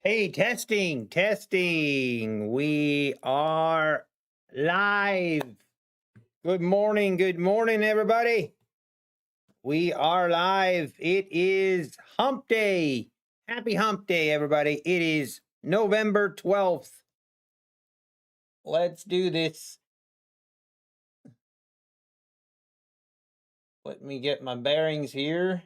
Hey, testing. We are live. Good morning, everybody. We are live. It is hump day. Happy hump day, everybody. It is November 12th. Let's do this. Let me get my bearings here.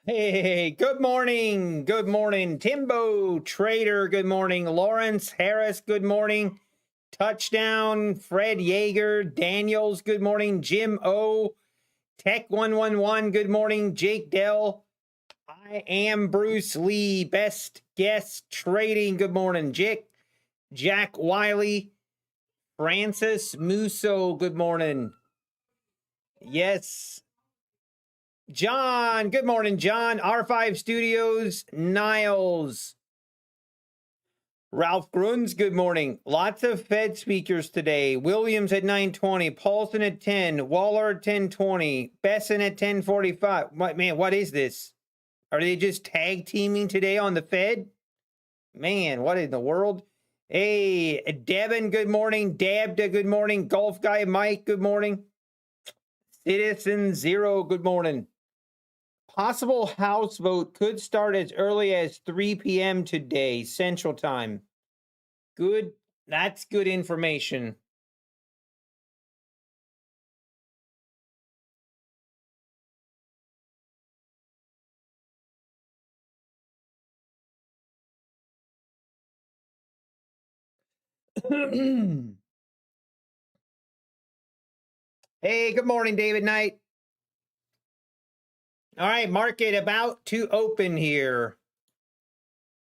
Hey, good morning. Good morning. Timbo Trader, good morning. Lawrence Harris, good morning. Touchdown, Fred Yeager, Daniels, good morning. Jim O, Tech 111, good morning. Jake Dell, I am Bruce Lee, best guest trading, good morning. Jack Wiley, Francis Musso, good morning. Yes. John, good morning, John. R5 Studios, Niles. Ralph Gruns, good morning. Lots of Fed speakers today. Williams at 9:20, Paulson at 10, Waller at 10:20, Besson at 10:45. Man, what is this? Are they just tag teaming today on the Fed? Man, what in the world? Hey, Devin, good morning. Dabda, good morning. Golf Guy Mike, good morning. Citizen Zero, good morning. Possible House vote could start as early as 3 p.m. today, Central Time. Good. That's good information. Hey, good morning, David Knight. All right, market about to open here.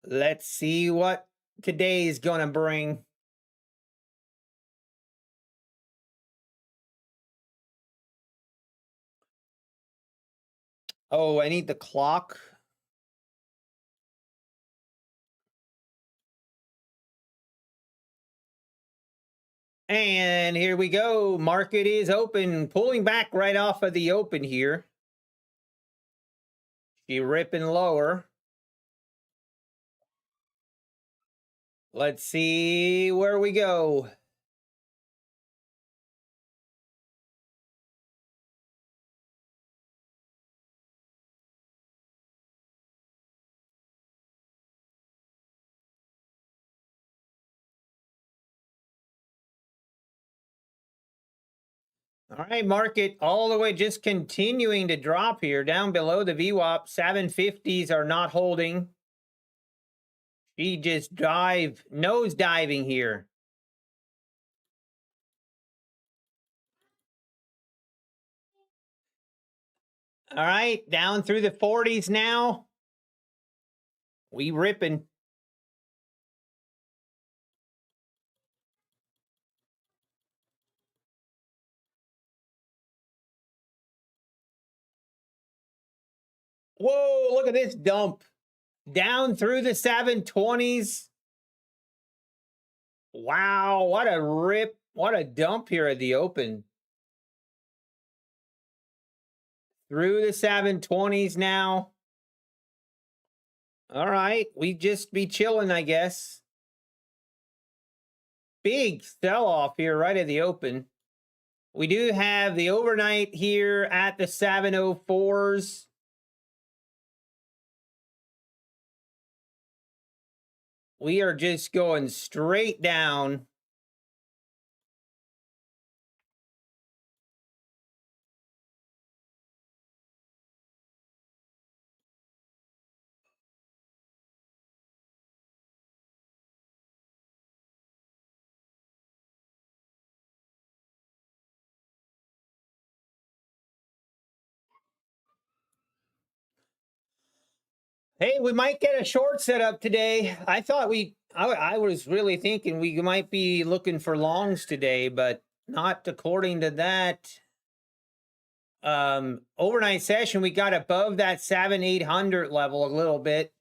Let's see what today's gonna bring. Oh, I need the clock. And here we go. Market is open, pulling back right off of the open here. She ripping lower. Let's see where we go. All right, market all the way just continuing to drop here down below the VWAP. 750s are not holding. She just nose diving here. All right, down through the 40s now. We ripping. Whoa, look at this dump. Down through the 720s. Wow, what a rip. What a dump here at the open. Through the 720s now. All right, we just be chilling, I guess. Big sell-off here right at the open. We do have the overnight here at the 704s. We are just going straight down. Hey, we might get a short setup today. I thought I was really thinking we might be looking for longs today, but not according to that. Overnight session, we got above that 7,800 level a little bit.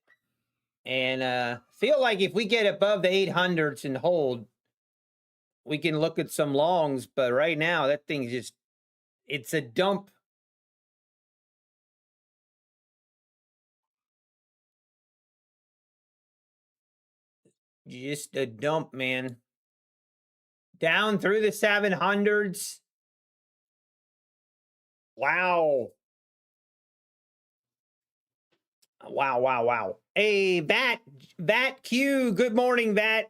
And feel like if we get above the 800s and hold, we can look at some longs. But right now, that thing's just, it's a dump. Just a dump, man. Down through the 700s. Wow. Wow. Hey, Vat Q, good morning, Vat.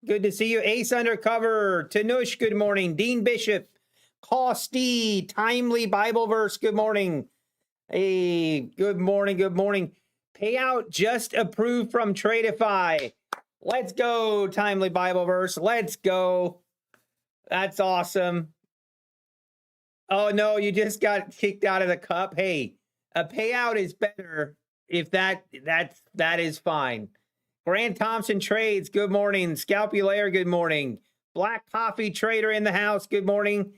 Good to see you. Ace Undercover, Tanush, good morning. Dean Bishop, Costy, Timely Bible Verse, good morning. Hey, good morning. Payout just approved from Tradeify. Let's go, Timely Bible Verse. Let's go. That's awesome. Oh no, you just got kicked out of the cup. Hey, a payout is better if that is fine. Grant Thompson Trades, good morning. Scalpulator, good morning. Black Coffee Trader in the house, good morning.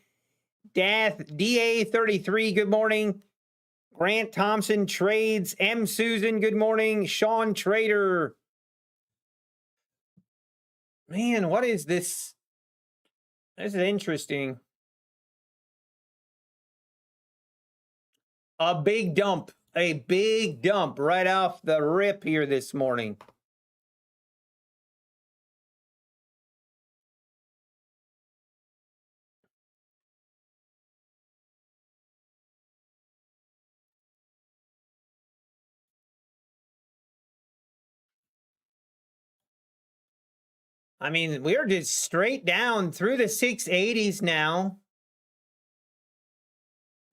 DA33, good morning. Grant Thompson Trades, M. Susan, good morning. Sean Trader. Man, what is this? This is interesting. A big dump right off the rip here this morning. I mean, we're just straight down through the 680s now.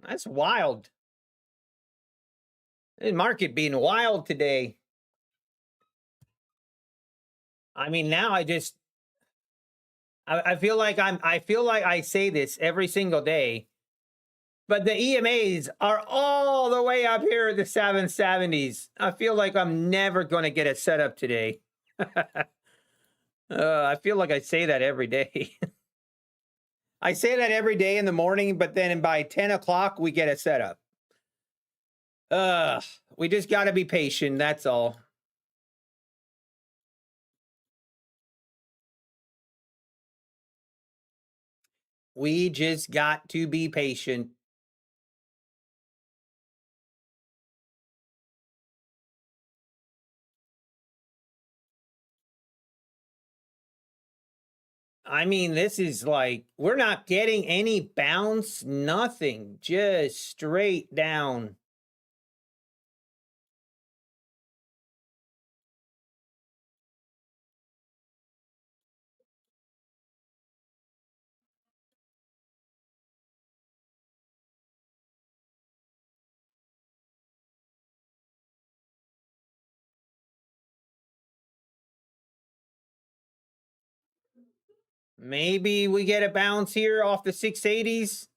That's wild. The market being wild today. I mean, now I feel like I say this every single day, but the EMAs are all the way up here at the 770s. I feel like I'm never going to get a setup today. I feel like I say that every day. I say that every day in the morning, but then by 10 o'clock, we get a setup. We just got to be patient. That's all. We just got to be patient. I mean, this is like, we're not getting any bounce, nothing, just straight down. Maybe we get a bounce here off the 680s.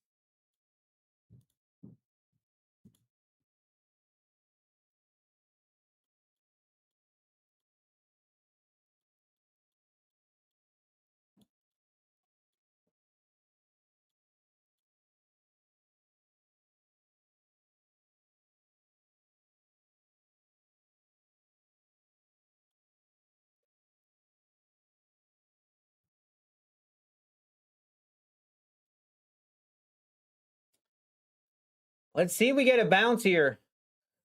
Let's see if we get a bounce here.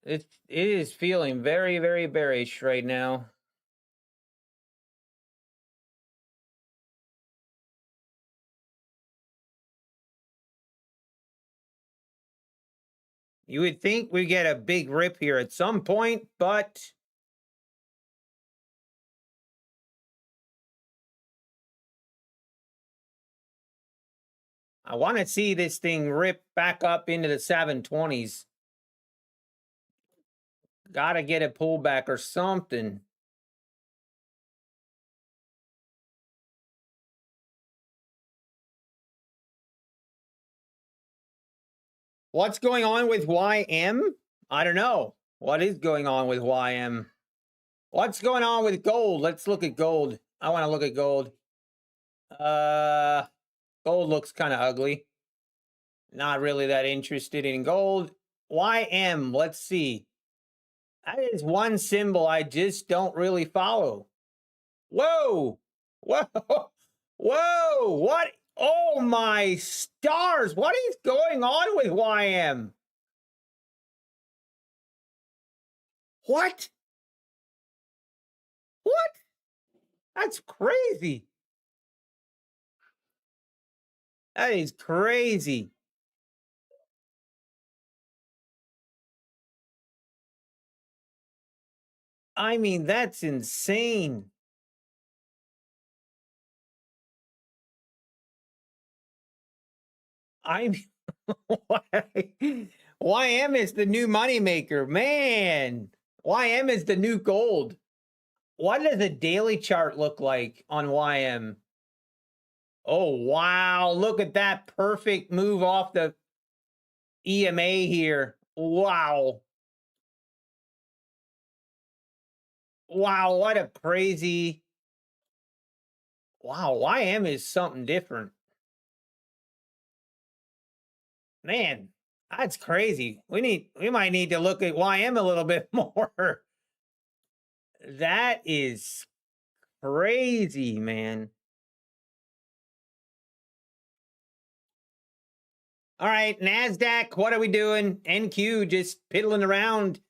It is feeling very, very bearish right now. You would think we get a big rip here at some point, but I want to see this thing rip back up into the 720s. Got to get a pullback or something. What's going on with YM? I don't know. What is going on with YM? What's going on with gold? Let's look at gold. I want to look at gold. Gold looks kind of ugly. Not really that interested in gold. YM, let's see. That is one symbol I just don't really follow. Whoa! Whoa! Whoa! What? Oh my stars! What is going on with YM? What? What? That's crazy. That is crazy. I mean, that's insane. I'm YM is the new moneymaker, man. YM is the new gold. What does the daily chart look like on YM? Oh, wow. Look at that perfect move off the EMA here. Wow. Wow. What a crazy. Wow. YM is something different. Man, that's crazy. We might need to look at YM a little bit more. That is crazy, man. All right, NASDAQ, what are we doing? NQ just piddling around,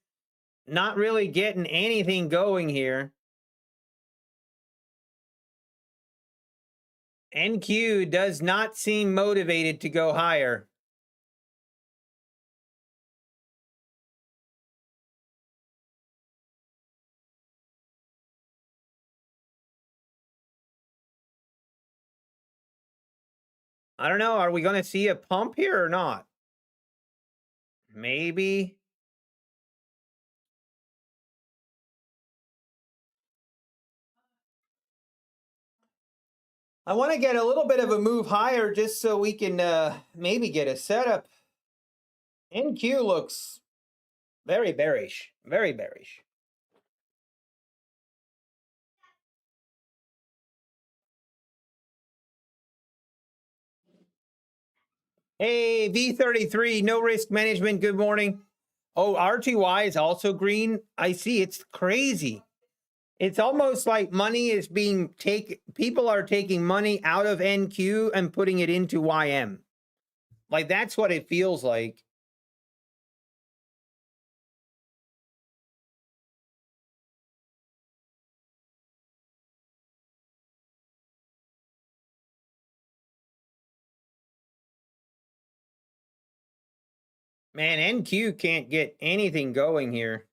not really getting anything going here. NQ does not seem motivated to go higher. I don't know. Are we going to see a pump here or not? Maybe. I want to get a little bit of a move higher just so we can maybe get a setup. NQ looks very bearish. Very bearish. Hey, V33, no risk management. Good morning. Oh, RTY is also green. I see. It's crazy. It's almost like money is being taken. People are taking money out of NQ and putting it into YM. Like, that's what it feels like. Man, NQ can't get anything going here.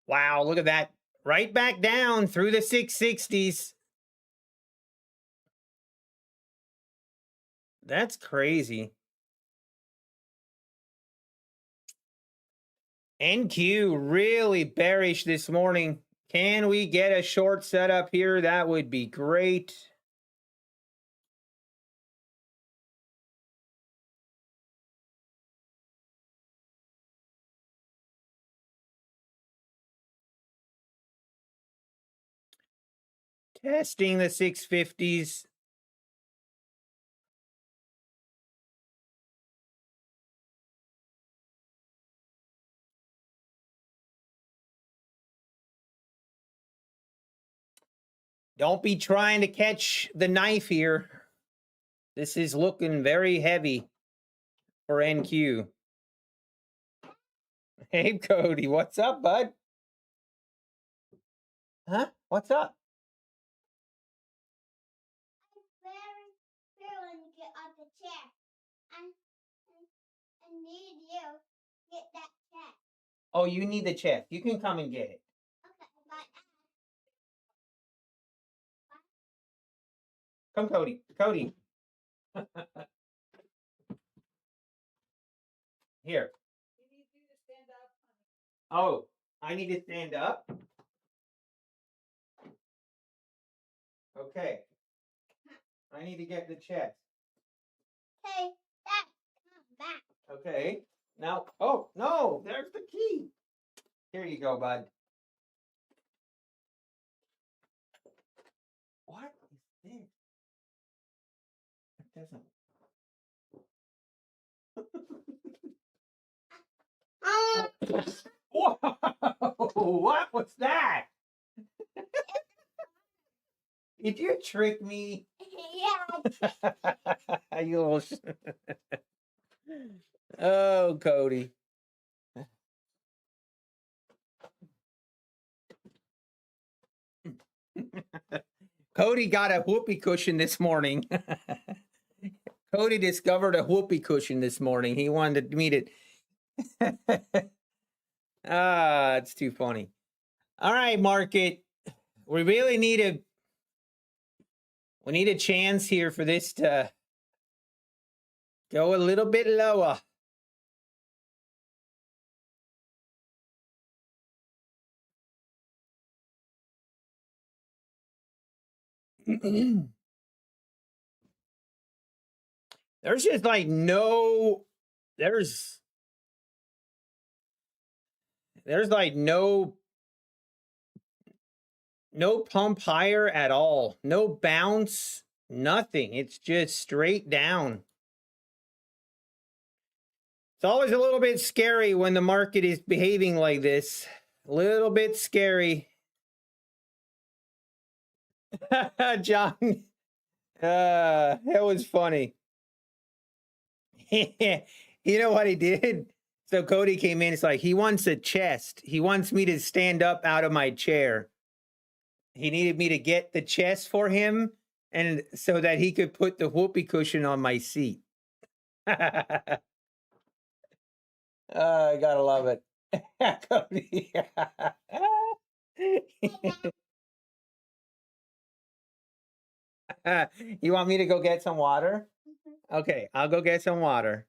Wow, look at that. Right back down through the 660s. That's crazy. NQ really bearish this morning. Can we get a short setup here? That would be great. Testing the 650s. Don't be trying to catch the knife here. This is looking very heavy for NQ. Hey, Cody, what's up, bud? Huh? What's up? I'm very feeling to get off the chair. I need you to get that check. Oh, you need the check. You can come and get it. Okay, bye. Come, Cody. Cody. Here. Oh, I need to stand up? Okay. I need to get the chest. Hey, Dad, come back. Okay. Now, oh, no, there's the key. Here you go, bud. What is this? It doesn't. Whoa! What was that? Did you trick me? Yeah. You little oh, Cody. Cody got a whoopee cushion this morning. Cody discovered a whoopee cushion this morning. He wanted to meet it. Ah, it's too funny. All right, market. We really need a chance here for this to go a little bit lower. There's just like there's like no pump higher at all. No bounce, nothing. It's just straight down. It's always a little bit scary when the market is behaving like this. A little bit scary. John, that was funny. You know what he did? So Cody came in. It's like he wants a chest. He wants me to stand up out of my chair. He needed me to get the chest for him, and so that he could put the whoopee cushion on my seat. I gotta love it. Cody. You want me to go get some water? Okay, I'll go get some water.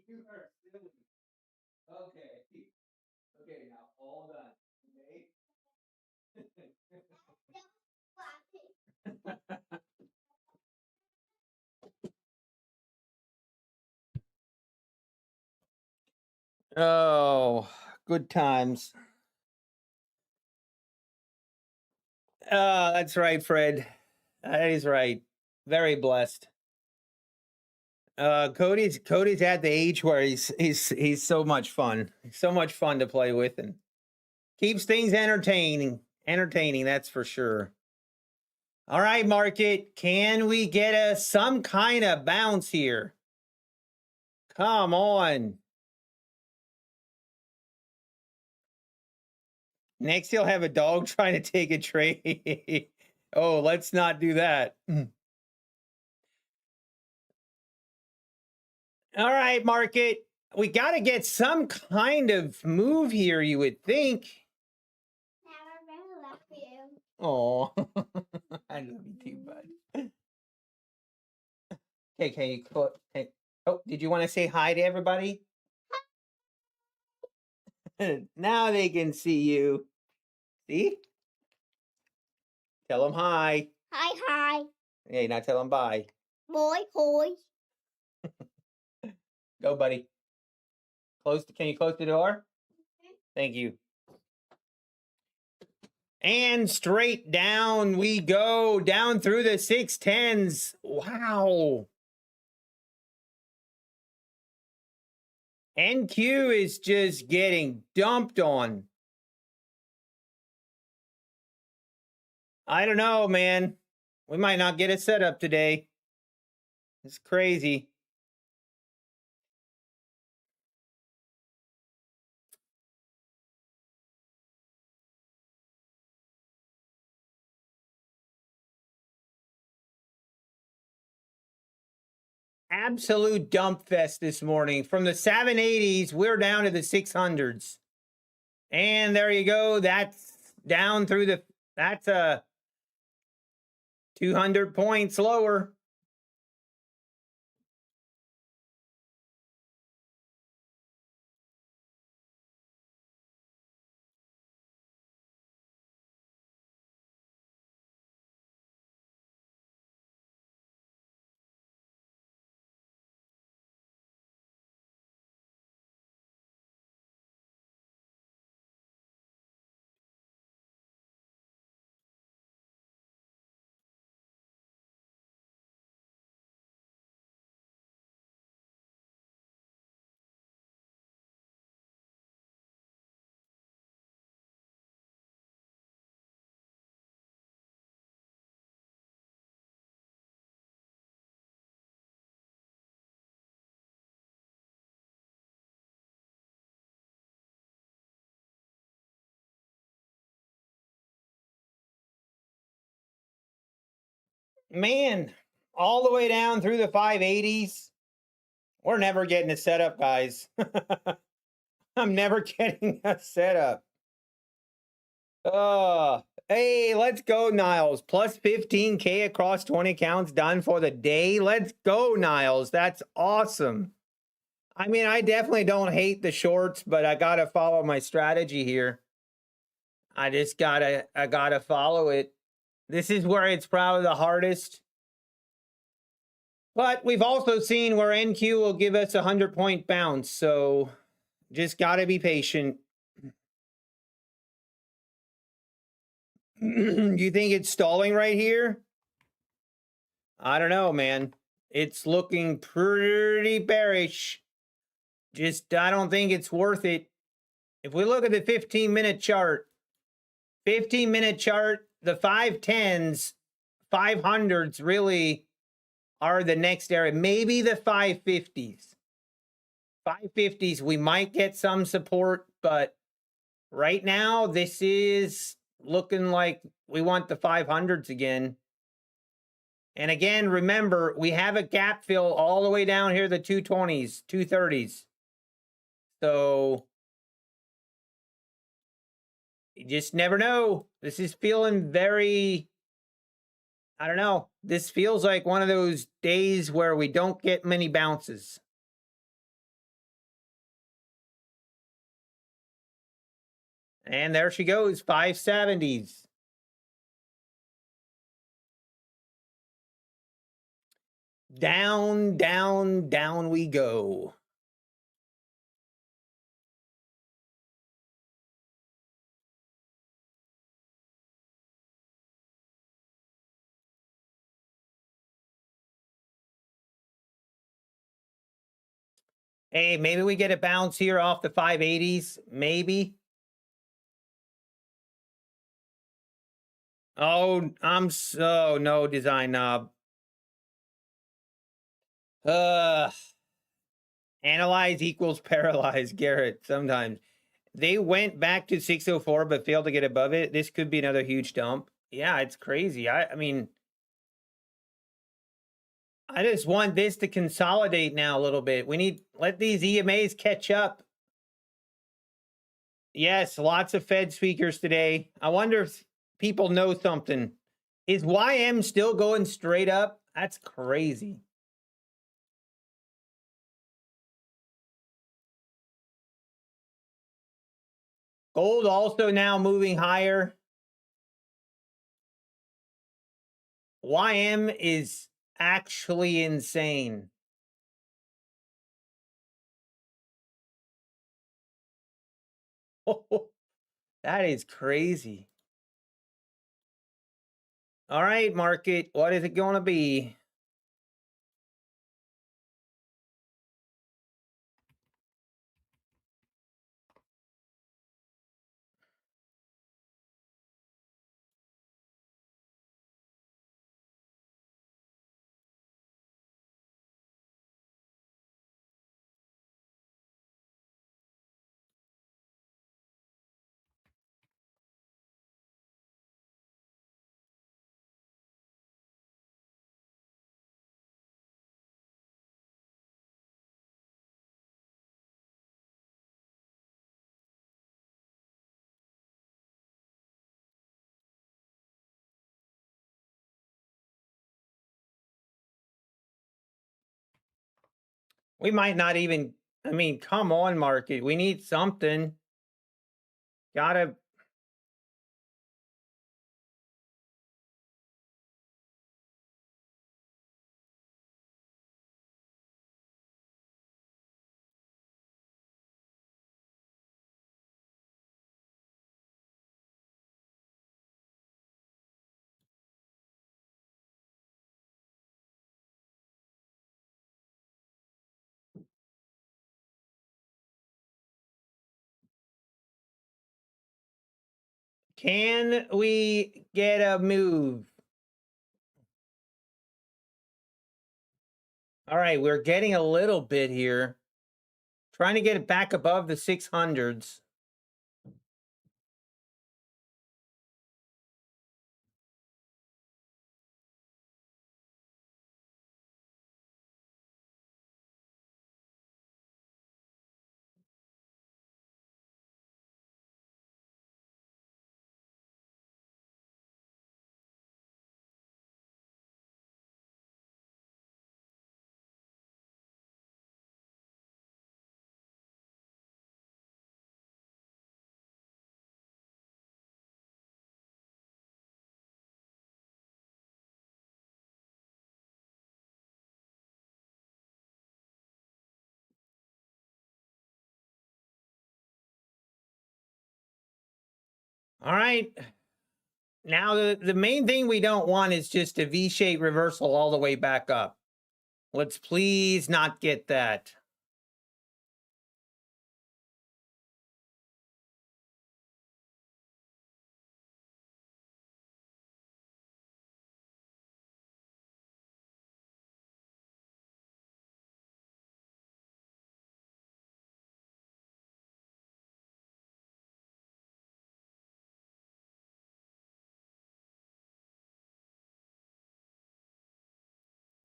You are silly. Okay. Okay, now all done. Okay. Oh, good times. That's right, Fred. That is right. Very blessed. Cody's at the age where he's so much fun. He's so much fun to play with and keeps things entertaining. Entertaining, that's for sure. All right, market. Can we get some kind of bounce here? Come on. Next, he'll have a dog trying to take a trade. Oh, let's not do that. All right, market. We got to get some kind of move here, you would think. I love you. Oh, I love you too, bud. Okay, can you quote? Hey, oh, did you want to say hi to everybody? Now they can see you. See? Tell them hi. Hi, hi. Hey, now tell them bye. Boy, boy. Go, buddy. Can you close the door? Thank you. And straight down we go, down through the 610s. Wow. NQ is just getting dumped on. I don't know, man. We might not get a setup today. It's crazy. Absolute dump fest this morning. From the 780s, we're down to the 600s. And there you go. That's down through the, that's a 200 points lower. Man, all the way down through the 580s. We're never getting a setup, guys. I'm never getting a setup. Hey, let's go, Niles. Plus 15K across 20 accounts done for the day. Let's go, Niles. That's awesome. I mean, I definitely don't hate the shorts, but I gotta follow my strategy here. I gotta follow it. This is where it's probably the hardest. But we've also seen where NQ will give us a 100-point bounce. So just gotta be patient. Do you think it's stalling right here? I don't know, man. It's looking pretty bearish. Just, I don't think it's worth it. If we look at the 15-minute chart, the 510s, 500s really are the next area. Maybe the 550s. 550s, we might get some support, but right now, this is looking like we want the 500s again. And again, remember, we have a gap fill all the way down here, the 220s, 230s. So you just never know. This is feeling very, I don't know. This feels like one of those days where we don't get many bounces. And there she goes, 570s. Down, down, down we go. Hey, maybe we get a bounce here off the 580s. Maybe. Oh, I'm so no design knob. Analyze equals paralyze, Garrett. Sometimes they went back to 604 but failed to get above it. This could be another huge dump. Yeah, it's crazy. I mean, I just want this to consolidate now a little bit. We need let these EMAs catch up. Yes, lots of Fed speakers today. I wonder if people know something. Is YM still going straight up? That's crazy. Gold also now moving higher. YM is actually insane. Oh, that is crazy. All right, market, what is it going to be? We might not even, I mean, come on, market. We need something. Gotta. Can we get a move? All right, we're getting a little bit here. Trying to get it back above the 600s. All right. Now, the main thing we don't want is just a V-shaped reversal all the way back up. Let's please not get that.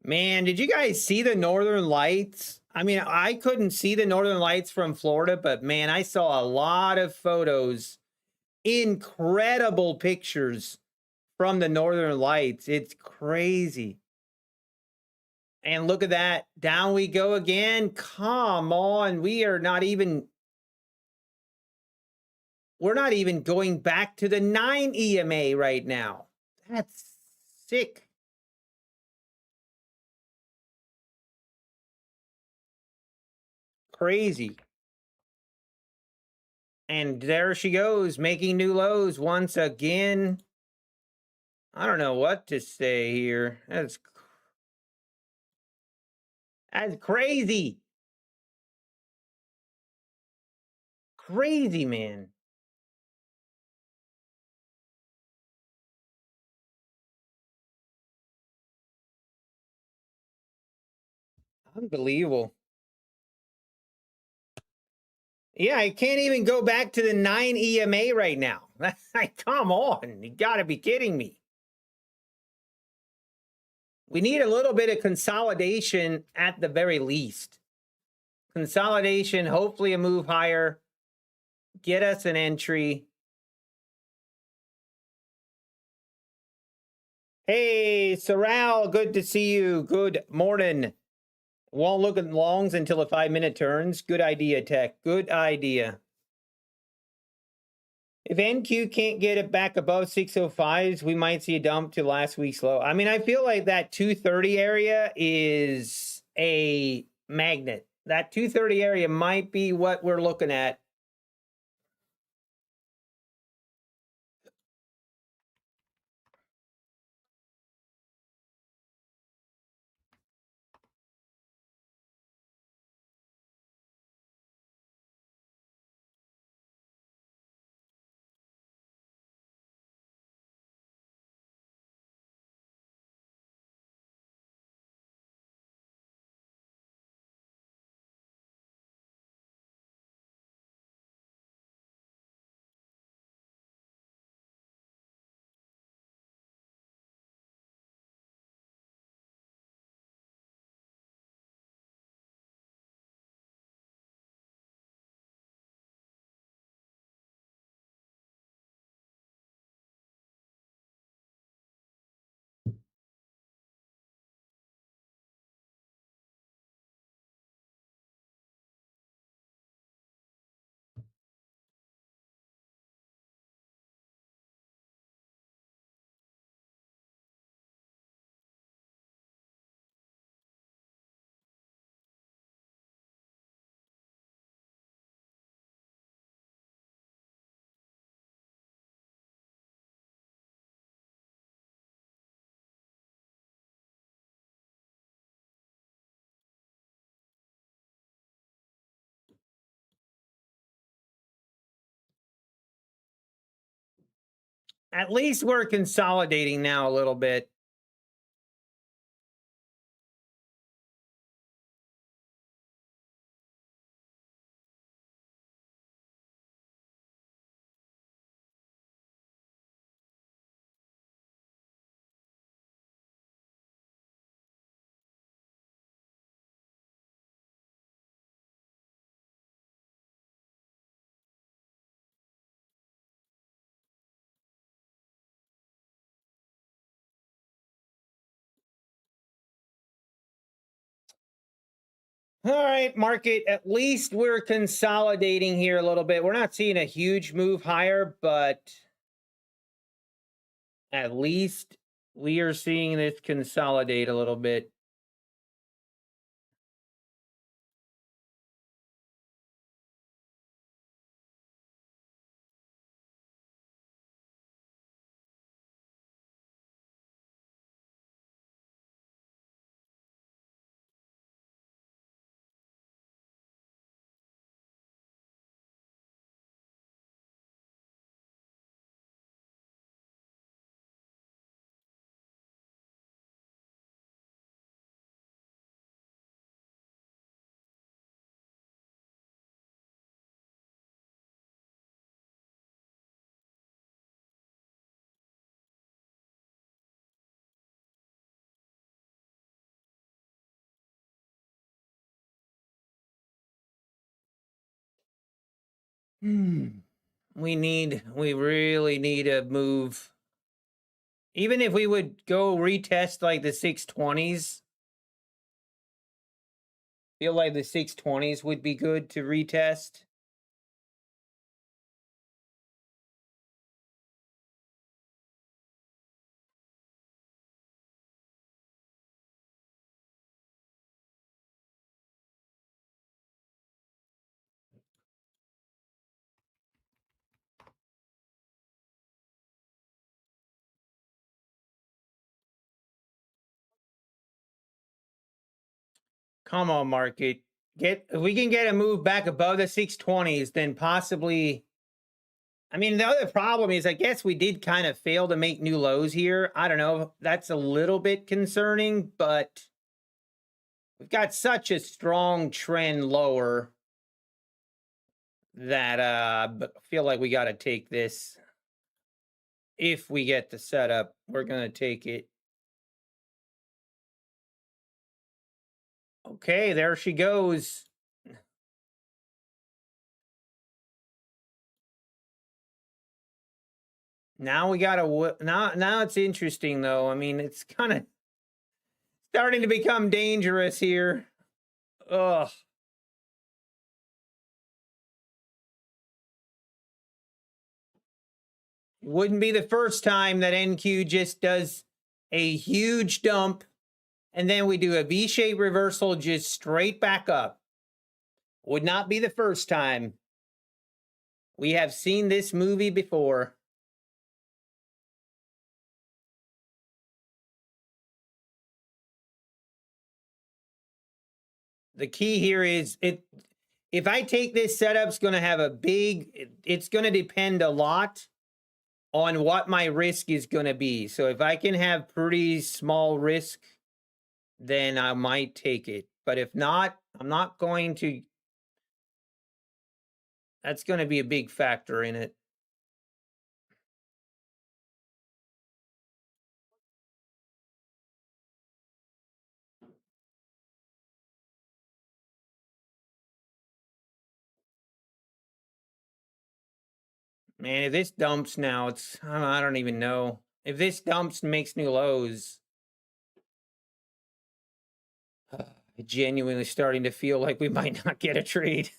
Man, did you guys see the Northern Lights? I mean, I couldn't see the Northern Lights from Florida, but man, I saw a lot of photos, incredible pictures from the Northern Lights. It's crazy. And look at that. Down we go again. Come on. We're not even going back to the 9 EMA right now. That's sick. Crazy. And there she goes, making new lows once again. I don't know what to say here. That's crazy. Crazy, man. Unbelievable. Yeah, I can't even go back to the 9 EMA right now. Come on. You got to be kidding me. We need a little bit of consolidation at the very least. Consolidation, hopefully a move higher. Get us an entry. Hey, Sorrel, good to see you. Good morning. Won't look at longs until the 5-minute turns. Good idea, Tech. Good idea. If NQ can't get it back above 605s, we might see a dump to last week's low. I mean, I feel like that 230 area is a magnet. That 230 area might be what we're looking at. At least we're consolidating now a little bit. All right, market, at least we're consolidating here a little bit. We're not seeing a huge move higher, but at least we are seeing this consolidate a little bit. We really need a move. Even if we would go retest like the 620s, feel like the 620s would be good to retest. Come on, market. If we can get a move back above the 620s, then possibly. I mean, the other problem is, I guess we did kind of fail to make new lows here. I don't know. That's a little bit concerning, but we've got such a strong trend lower that I feel like we got to take this. If we get the setup, we're going to take it. Okay, there she goes. Now we got to now it's interesting though. I mean, it's kind of starting to become dangerous here. Ugh. Wouldn't be the first time that NQ just does a huge dump and then we do a V-shaped reversal just straight back up. Would not be the first time. We have seen this movie before. The key here is if I take this setup's going to have a big, it's going to depend a lot on what my risk is going to be. So if I can have pretty small risk, then I might take it. But if not, I'm not going to. That's going to be a big factor in it. Man, if this dumps now, I don't even know. If this dumps and makes new lows, genuinely starting to feel like we might not get a trade.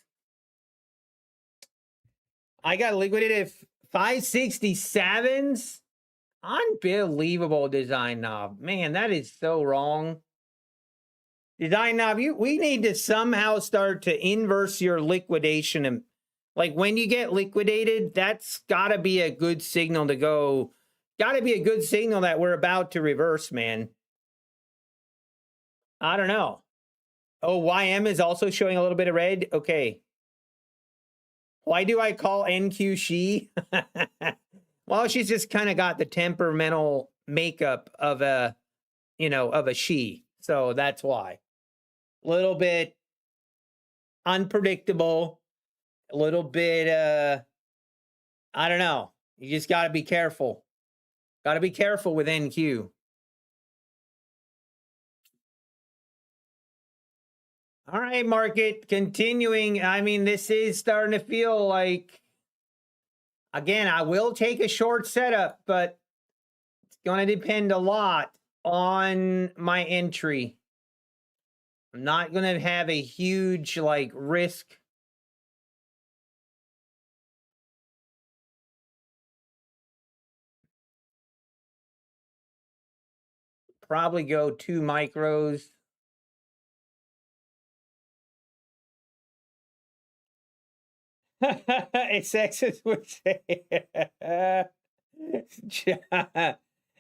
I got liquidated 567s. Unbelievable design knob. Man, that is so wrong. Design knob, we need to somehow start to inverse your liquidation. And like when you get liquidated, that's got to be a good signal to go. Got to be a good signal that we're about to reverse, man. I don't know. Oh, YM is also showing a little bit of red. Okay. Why do I call NQ she? Well, she's just kind of got the temperamental makeup of a, you know, of a she. So that's why. A little bit unpredictable, a little bit I don't know. You just got to be careful. Got to be careful with NQ. All right, market continuing. I mean, this is starting to feel like, again, I will take a short setup, but it's going to depend a lot on my entry. I'm not going to have a huge like risk. Probably go 2 micros. It's sexist would say.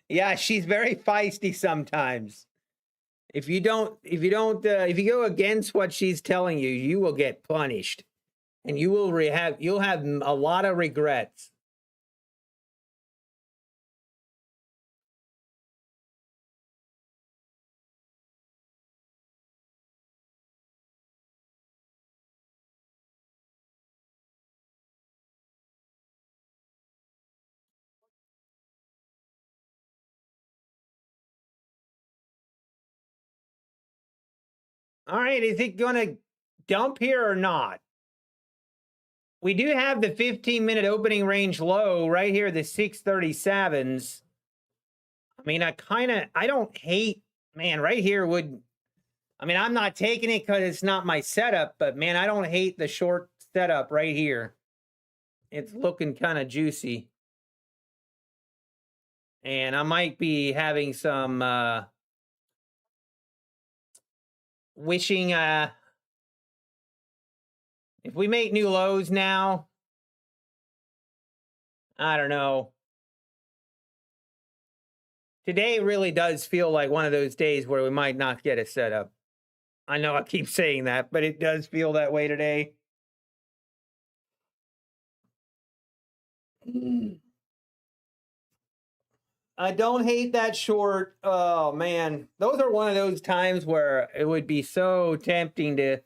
Yeah, she's very feisty sometimes. If you go against what she's telling you, you will get punished, and you will you'll have a lot of regrets. All right, is it going to dump here or not? We do have the 15-minute opening range low right here, the 637s. I mean, I don't hate, man, right here would, I mean, I'm not taking it because it's not my setup, but man, I don't hate the short setup right here. It's looking kind of juicy. And I might be having some wishing if we make new lows now, I don't know. Today really does feel like one of those days where we might not get a setup. I know I keep saying that, but it does feel that way today. I don't hate that short. Oh man, those are one of those times where it would be so tempting to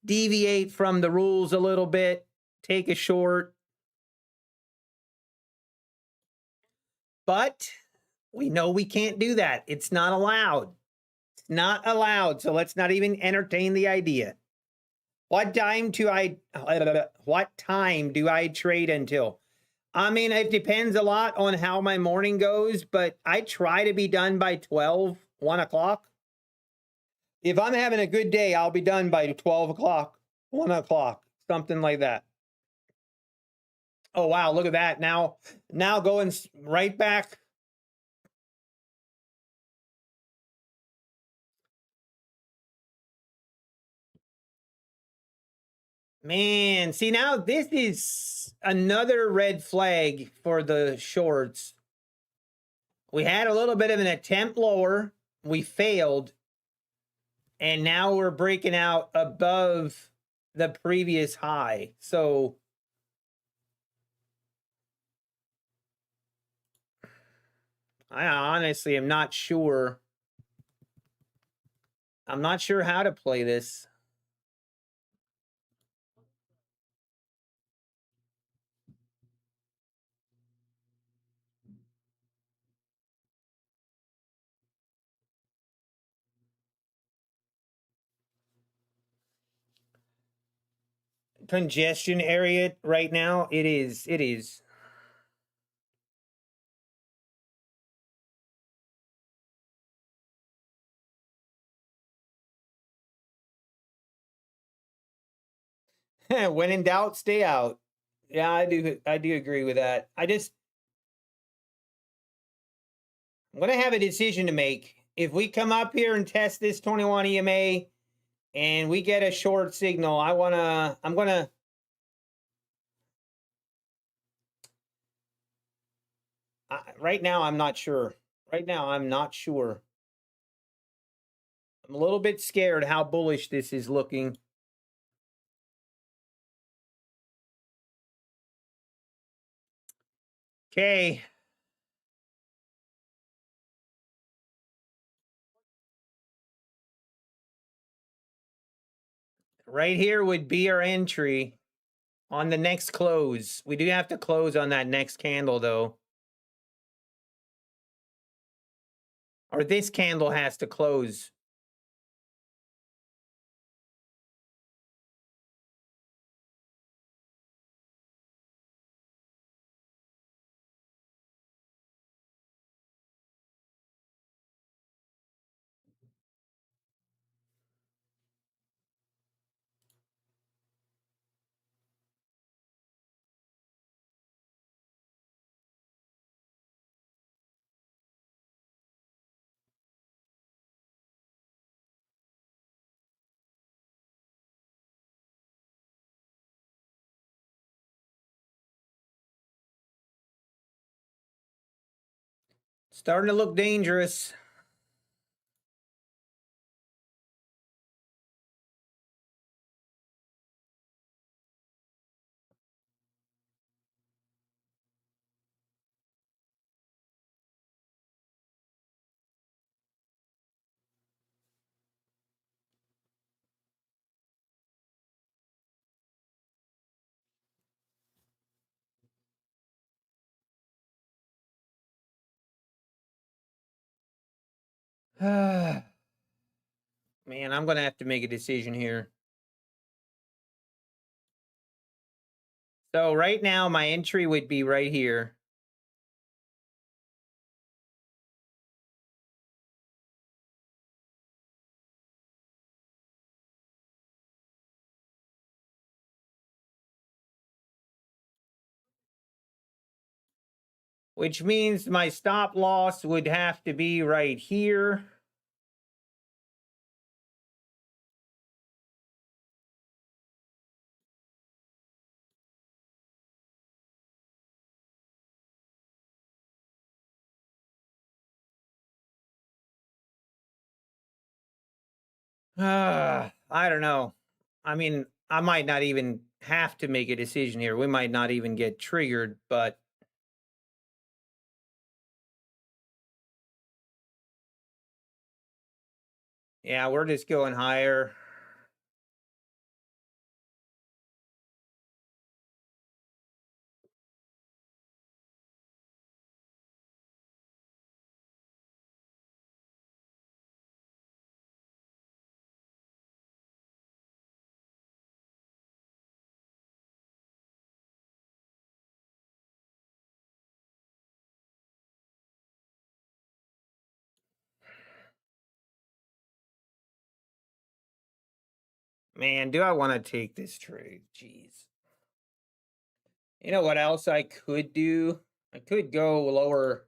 deviate from the rules a little bit, take a short. But we know we can't do that. It's not allowed. It's not allowed. So let's not even entertain the idea. What time do I trade until? I mean, it depends a lot on how my morning goes, but I try to be done by 12, 1 o'clock. If I'm having a good day, I'll be done by 12 o'clock, 1 o'clock, something like that. Oh, wow, look at that. Now going right back. Man, see, now this is another red flag for the shorts. We had a little bit of an attempt lower. We failed. And now we're breaking out above the previous high. So I honestly am not sure. I'm not sure how to play this. Congestion area right now. It is. When in doubt, stay out. Yeah, I do agree with that. I'm going to have a decision to make. If we come up here and test this 21 EMA and we get a short signal, right now, I'm not sure. Right now, I'm not sure. I'm a little bit scared how bullish this is looking. Okay. Right here would be our entry on the next close. We do have to close on that next candle though. Or this candle has to close. Starting to look dangerous. Man, I'm going to have to make a decision here. So right now, my entry would be right here. Which means my stop loss would have to be right here. I don't know. I mean, I might not even have to make a decision here. We might not even get triggered, but yeah, we're just going higher. Man, do I want to take this trade? Jeez. You know what else I could do? I could go lower.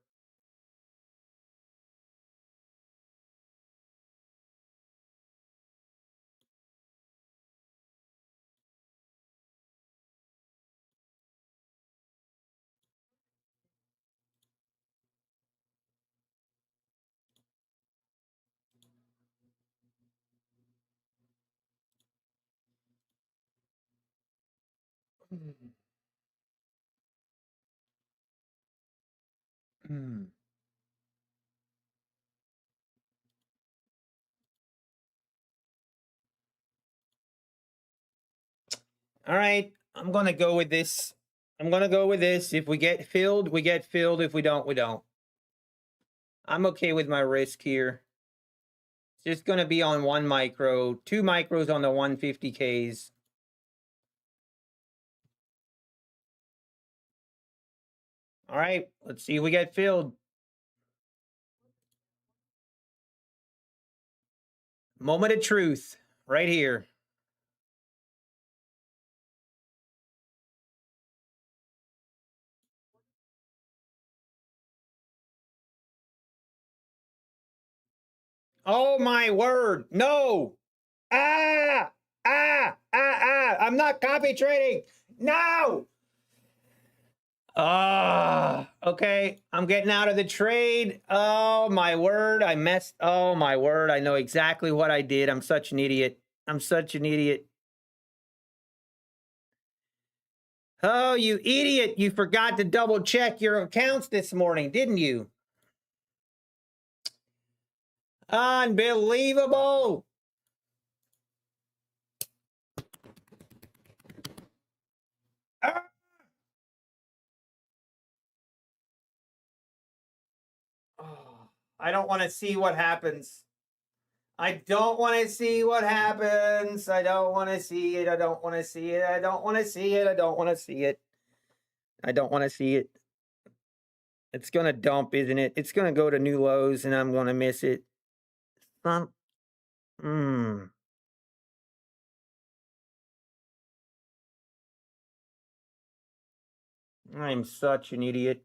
All right, I'm going to go with this. I'm going to go with this. If we get filled, we get filled. If we don't, we don't. I'm okay with my risk here. It's just going to be on 1 micro, 2 micros on the 150Ks. All right, let's see if we get filled. Moment of truth right here. Oh my word. No. I'm not copy trading. No. Okay. I'm getting out of the trade. Oh my word. I messed. Oh my word. I know exactly what I did. I'm such an idiot. I'm such an idiot. Oh, you idiot. You forgot to double check your accounts this morning, didn't you? Unbelievable. Ah! Oh, I don't want to see what happens. I don't want to see what happens. I don't want to see it. I don't want to see it. I don't want to see it. I don't want to see it. I don't want to see it. It's going to dump, isn't it? It's going to go to new lows and I'm going to miss it. I'm such an idiot.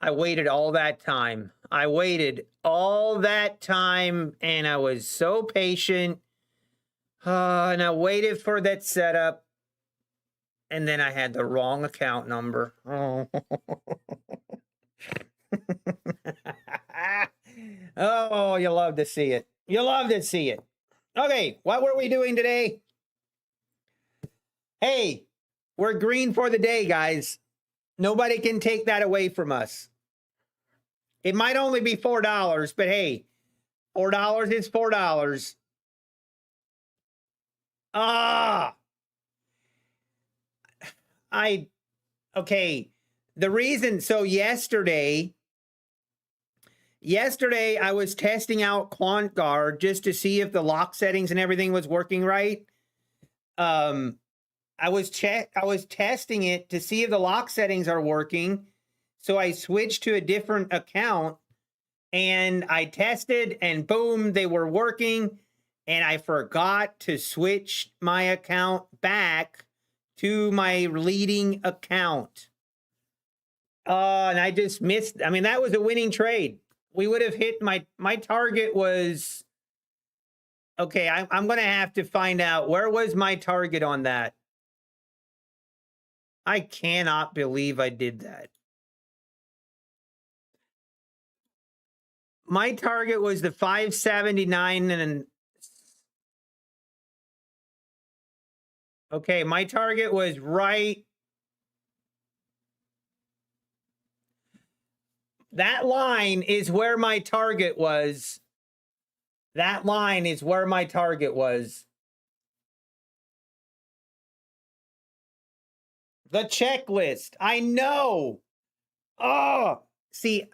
I waited all that time. I waited all that time and I was so patient. And I waited for that setup. And then I had the wrong account number. Oh, oh, you love to see it. You love to see it. Okay, what were we doing today? Hey, we're green for the day, guys. Nobody can take that away from us. It might only be $4, but hey, $4 is $4. Okay. The reason, so yesterday I was testing out QuantGuard just to see if the lock settings and everything was working right. I was testing it to see if the lock settings are working. So I switched to a different account and I tested and boom, they were working. And I forgot to switch my account back to my leading account. And I just missed. I mean, that was a winning trade. We would have hit my target was, okay, I'm going to have to find out where was my target on that. I cannot believe I did that. My target was the 579 and okay, my target was right. That line is where my target was. That line is where my target was. The checklist. I know. Oh, see,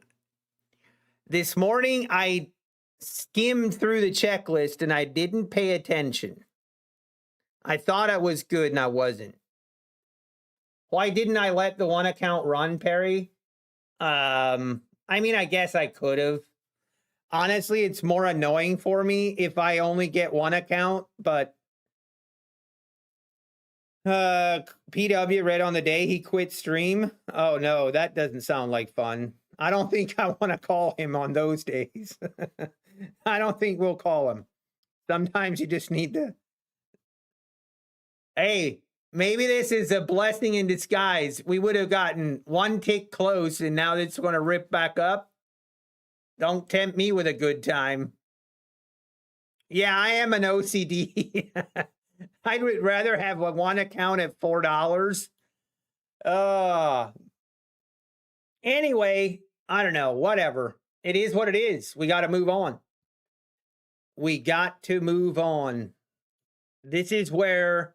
this morning I skimmed through the checklist and I didn't pay attention. I thought I was good and I wasn't. Why didn't I let the one account run, Perry? I mean, I guess I could have. Honestly, it's more annoying for me if I only get one account, but PW read on the day he quit stream. Oh no, that doesn't sound like fun. I don't think I want to call him on those days. I don't think we'll call him. Sometimes you just need to. Hey, maybe this is a blessing in disguise. We would have gotten one tick close and now it's going to rip back up. Don't tempt me with a good time. Yeah, I am an OCD. I would rather have one account at $4. Anyway, I don't know, whatever. It is what it is. We got to move on. We got to move on. This is where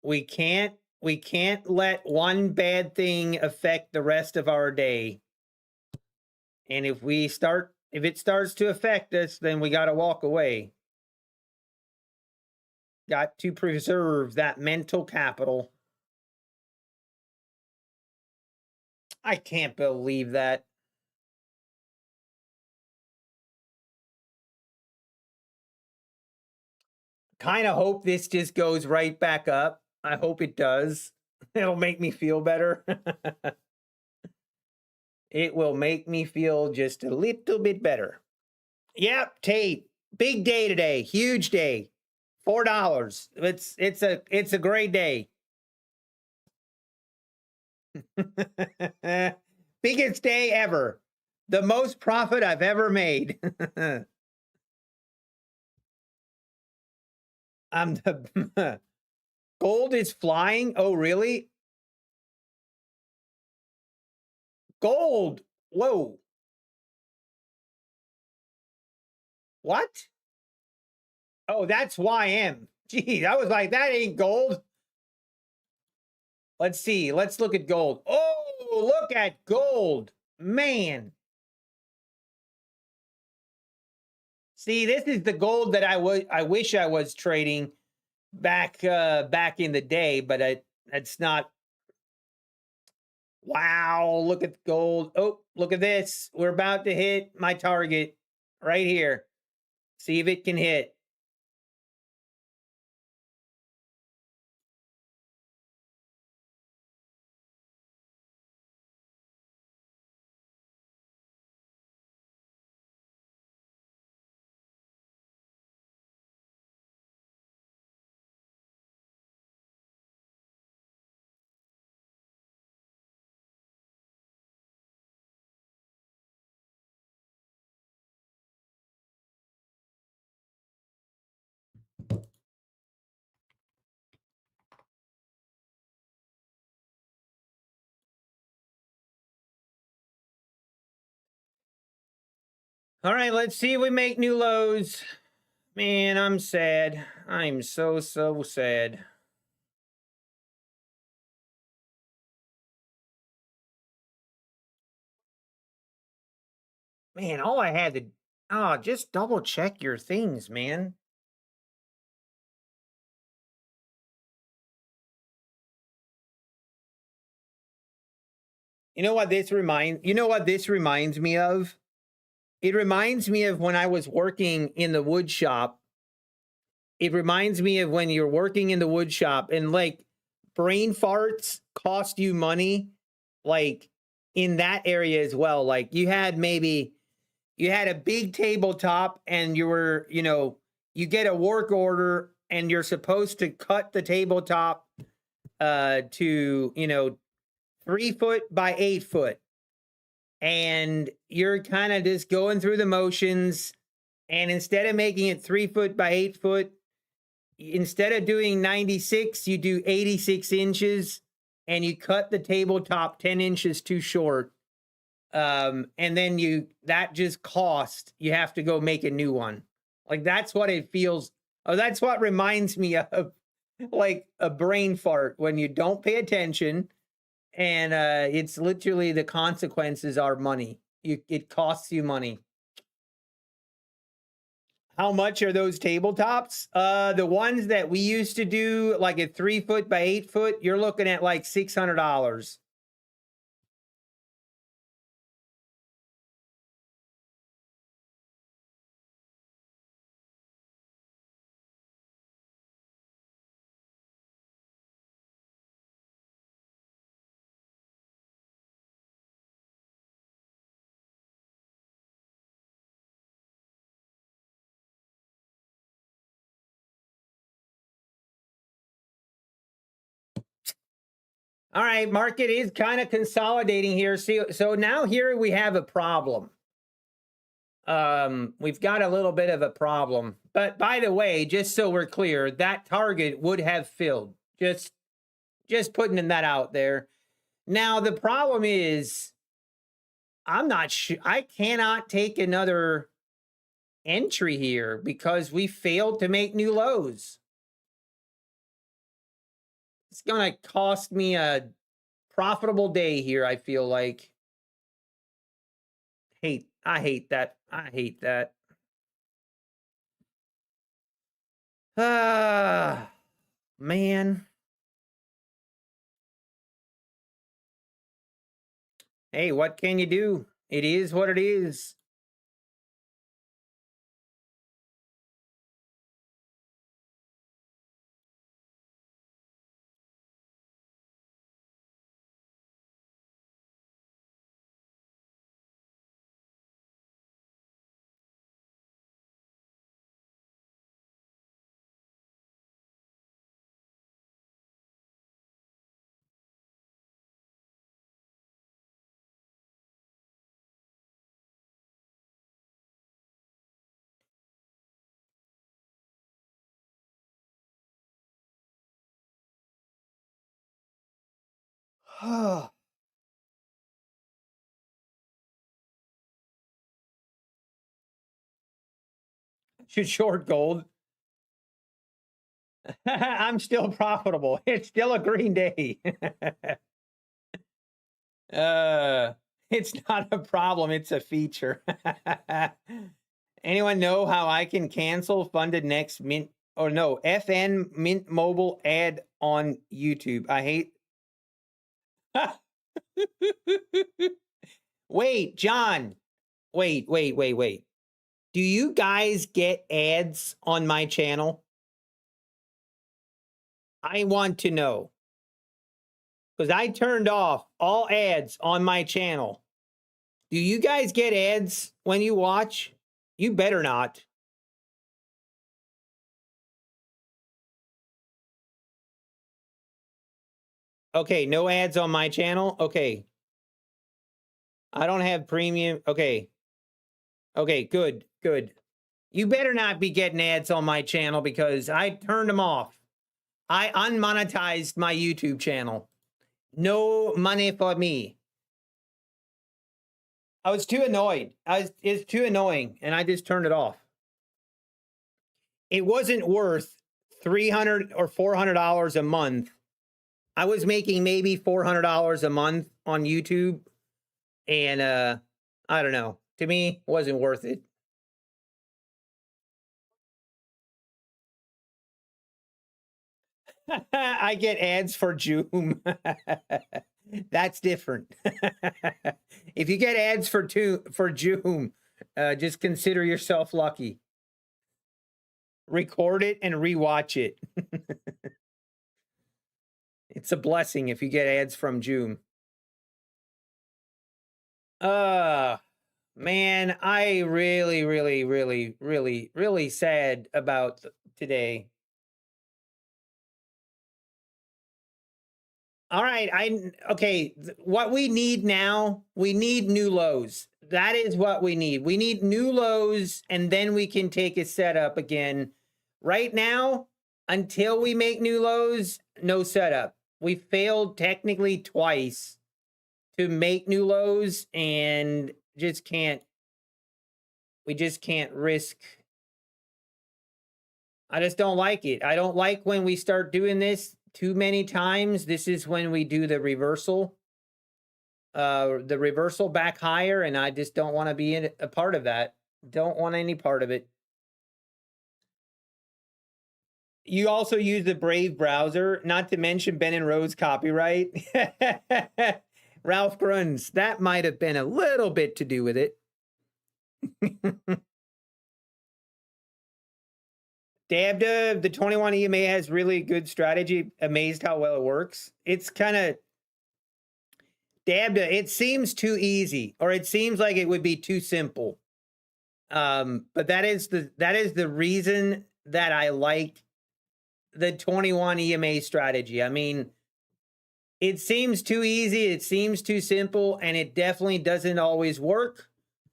we can't let one bad thing affect the rest of our day. And if it starts to affect us, then we got to walk away. Got to preserve that mental capital. I can't believe that. Kind of hope this just goes right back up. I hope it does. It'll make me feel better. It will make me feel just a little bit better. Yep, Tate. Big day today. Huge day. $4. It's a great day. Biggest day ever. The most profit I've ever made. I'm the gold is flying. Oh, really? Gold. Whoa. What? Oh, that's YM. Geez, I was like, that ain't gold. Let's see. Let's look at gold. Oh, look at gold. Man. See, this is the gold that I wish I was trading back in the day, but it's not. Wow, look at gold. Oh, look at this. We're about to hit my target right here. See if it can hit. All right, let's see if we make new lows. Man, I'm sad. I'm so sad. Man, all I had to just double check your things, man. You know what this reminds me of? It reminds me of when I was working in the wood shop. It reminds me of when you're working in the wood shop and like brain farts cost you money, like in that area as well. Like you had a big tabletop and you were, you get a work order and you're supposed to cut the tabletop to, 3 foot by 8 foot. And you're kind of just going through the motions. And instead of making it 3 foot by 8 foot, instead of doing 96, you do 86 inches and you cut the tabletop 10 inches too short. And then that just cost, you have to go make a new one. Like that's what it feels. Oh, that's what reminds me of like a brain fart when you don't pay attention. And it's literally the consequences are money. It costs you money. How much are those tabletops? The ones that we used to do, like a 3 foot by 8 foot, you're looking at like $600. All right, market is kind of consolidating here. See, so now here we have a problem. We've got a little bit of a problem. But by the way, just so we're clear, that target would have filled. Just putting that out there. Now the problem is, I'm not sure. I cannot take another entry here because we failed to make new lows. It's going to cost me a profitable day here, I feel like. I hate that. I hate that. Ah, man. Hey, what can you do? It is what it is. Should short gold. I'm still profitable. It's still a green day. It's not a problem, it's a feature. Anyone know how I can cancel funded next Mint or no FN Mint Mobile ad on YouTube? I hate. Wait, John. Wait. Do you guys get ads on my channel? I want to know. Because I turned off all ads on my channel. Do you guys get ads when you watch? You better not. Okay, no ads on my channel? Okay. I don't have premium. Okay. Okay, good. You better not be getting ads on my channel because I turned them off. I unmonetized my YouTube channel. No money for me. I was too annoyed. It's too annoying, and I just turned it off. It wasn't worth $300 or $400 a month. I was making maybe $400 a month on YouTube, and I don't know. To me, it wasn't worth it. I get ads for Joom. That's different. If you get ads for Joom, just consider yourself lucky. Record it and rewatch it. It's a blessing if you get ads from Joom. Man, I really sad about today. All right, okay, what we need now, we need new lows. That is what we need. We need new lows, and then we can take a setup again. Right now, until we make new lows, no setup. We failed technically twice to make new lows, and just can't. We just can't risk. I just don't like it. I don't like when we start doing this too many times. This is when we do the reversal back higher, and I just don't want to be a part of that. Don't want any part of it. You also use the Brave browser, not to mention Ben and Rose copyright. Ralph Gruns, that might have been a little bit to do with it. Dabda, the 21 EMA has really good strategy. Amazed how well it works. It's kind of Dabda, it seems too easy, or it seems like it would be too simple. But that is the reason that I like the 21 EMA strategy. I mean, it seems too easy, it seems too simple, and it definitely doesn't always work.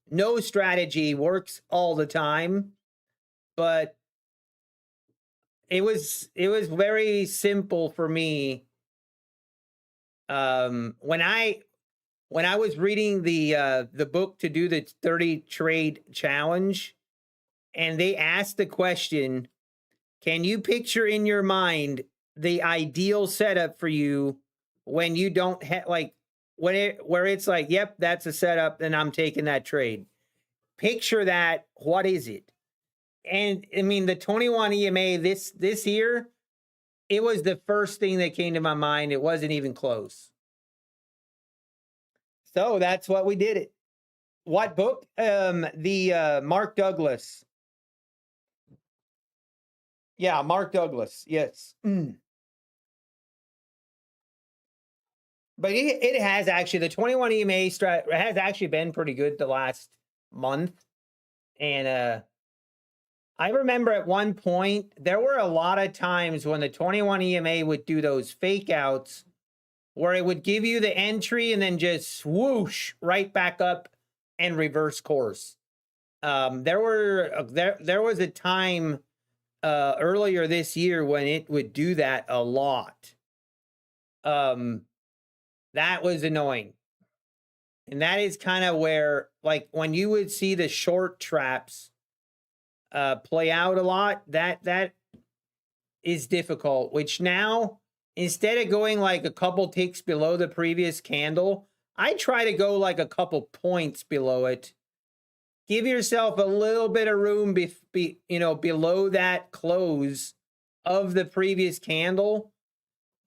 No strategy works all the time, but it was very simple for me. When I was reading the book to do the 30 trade challenge, and they asked the question, can you picture in your mind the ideal setup for you when you don't have, like, where it's like, yep, that's a setup, and I'm taking that trade. Picture that. What is it? And I mean, the 21 EMA this year, it was the first thing that came to my mind. It wasn't even close. So that's what we did it. What book? The Mark Douglas. Yeah, Mark Douglas. Yes. But it has actually, the 21 EMA strat has actually been pretty good the last month. And I remember at one point, there were a lot of times when the 21 EMA would do those fake outs where it would give you the entry and then just swoosh right back up and reverse course. There was a time earlier this year when it would do that a lot. There That was annoying. And that is kind of where, like, when you would see the short traps play out a lot, that is difficult, which now, instead of going like a couple ticks below the previous candle, I try to go like a couple points below it. Give yourself a little bit of room below that close of the previous candle,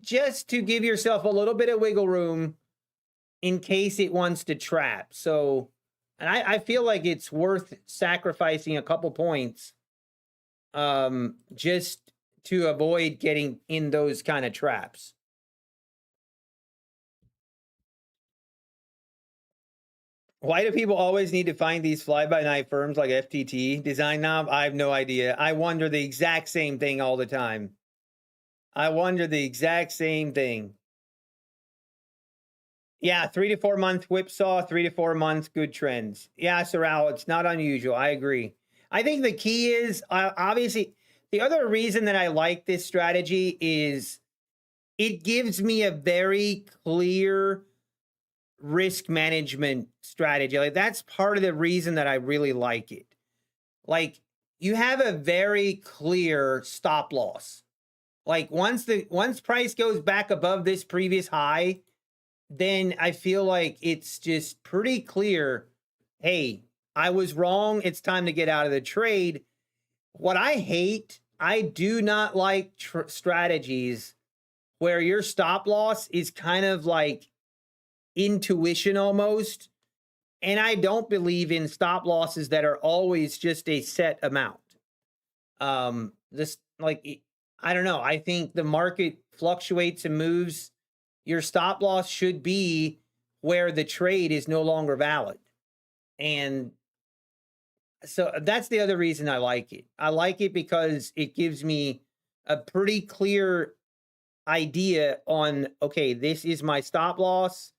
just to give yourself a little bit of wiggle room in case it wants to trap. So, and I feel like it's worth sacrificing a couple points just to avoid getting in those kind of traps. Why do people always need to find these fly-by-night firms like FTT, Design Knob? I have no idea. I wonder the exact same thing all the time. I wonder the exact same thing. Yeah, 3 to 4 month whipsaw, 3 to 4 months, good trends. Yeah, Sorrel, it's not unusual. I agree. I think the key is, obviously, the other reason that I like this strategy is it gives me a very clear risk management strategy. Like, that's part of the reason that I really like it. Like, you have a very clear stop loss. Like, once price goes back above this previous high, then I feel like it's just pretty clear, hey, I was wrong. It's time to get out of the trade. What I hate, I do not like strategies where your stop loss is kind of like intuition almost. And I don't believe in stop losses that are always just a set amount. This, like, I don't know. I think the market fluctuates and moves. Your stop loss should be where the trade is no longer valid. And so that's the other reason I like it. I like it because it gives me a pretty clear idea on, okay, this is my stop loss.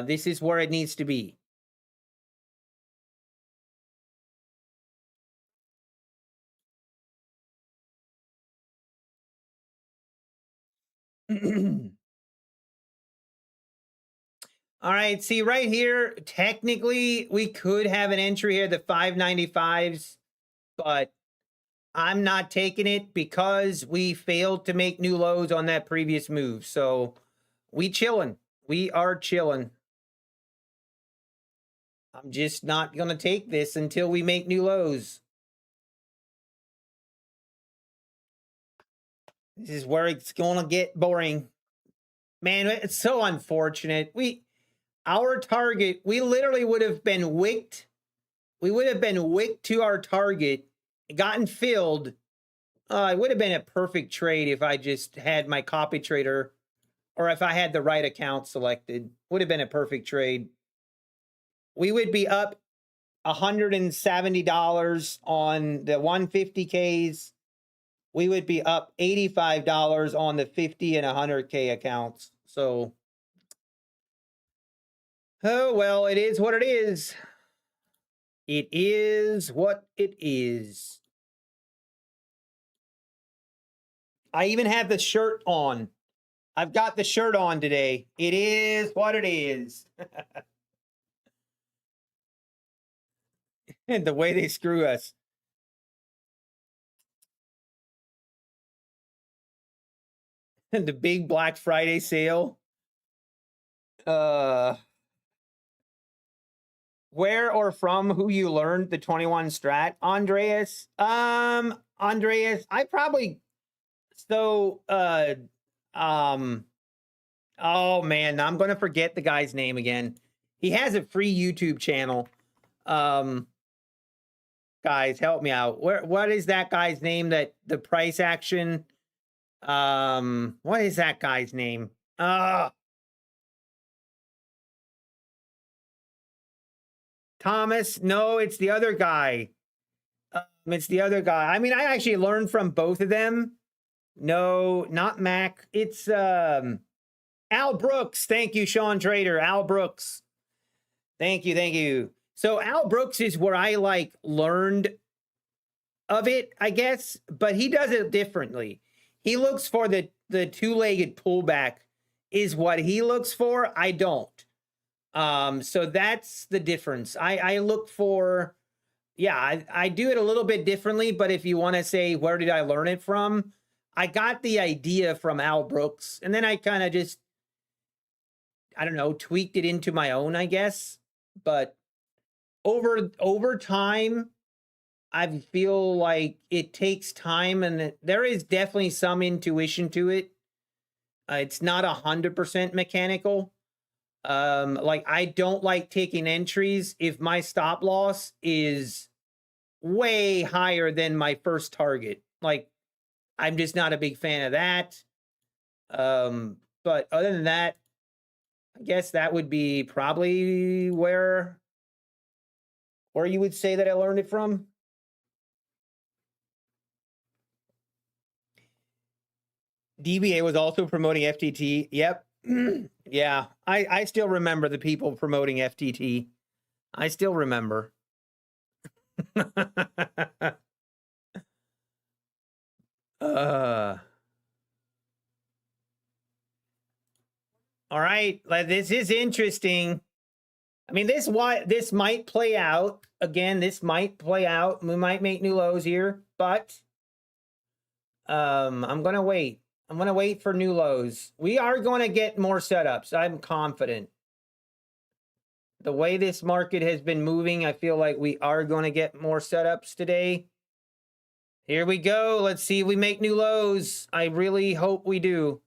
This is where it needs to be. All right, see right here, technically we could have an entry here, the 595s, but I'm not taking it because we failed to make new lows on that previous move. So we chilling. We are chilling. I'm just not going to take this until we make new lows. This is where it's going to get boring. Man, it's so unfortunate. Our target, we literally would have been wicked. We would have been wicked to our target, gotten filled. It would have been a perfect trade if I just had my copy trader, or if I had the right account selected. Would have been a perfect trade. We would be up $170 on the 150Ks. We would be up $85 on the 50 and 100K accounts. So, oh, well, it is what it is. It is what it is. I even have the shirt on. I've got the shirt on today. It is what it is. And the way they screw us. And the big Black Friday sale. Where or from who you learned the 21 strat, Andreas? Andreas, I probably, so, oh man, I'm going to forget the guy's name again. He has a free YouTube channel. Guys, help me out. What is that guy's name, that the price action? What is that guy's name? Thomas? No, it's the other guy. It's the other guy. I mean, I actually learned from both of them. No, not Mac. It's Al Brooks. Thank you, Sean Trader. Al Brooks. Thank you, thank you. So Al Brooks is where I like learned of it, I guess, but he does it differently. He looks for the two-legged pullback is what he looks for. I don't. So that's the difference. I look for, yeah, I do it a little bit differently, but if you want to say, where did I learn it from? I got the idea from Al Brooks, and then I kind of just, I don't know, tweaked it into my own, I guess. But over time, I feel like it takes time, and there is definitely some intuition to it. It's not 100% mechanical. Like, I don't like taking entries if my stop loss is way higher than my first target. Like, I'm just not a big fan of that. But other than that, I guess that would be probably where you would say that I learned it from. DBA was also promoting FTT. Yep. Yeah, I still remember the people promoting FTT. I still remember. All right, this is interesting. I mean, this might play out. Again, this might play out. We might make new lows here, but I'm gonna wait. I'm gonna wait for new lows. We are going to get more setups. I'm confident. The way this market has been moving, I feel like we are going to get more setups today. Here we go. Let's see if we make new lows. I really hope we do.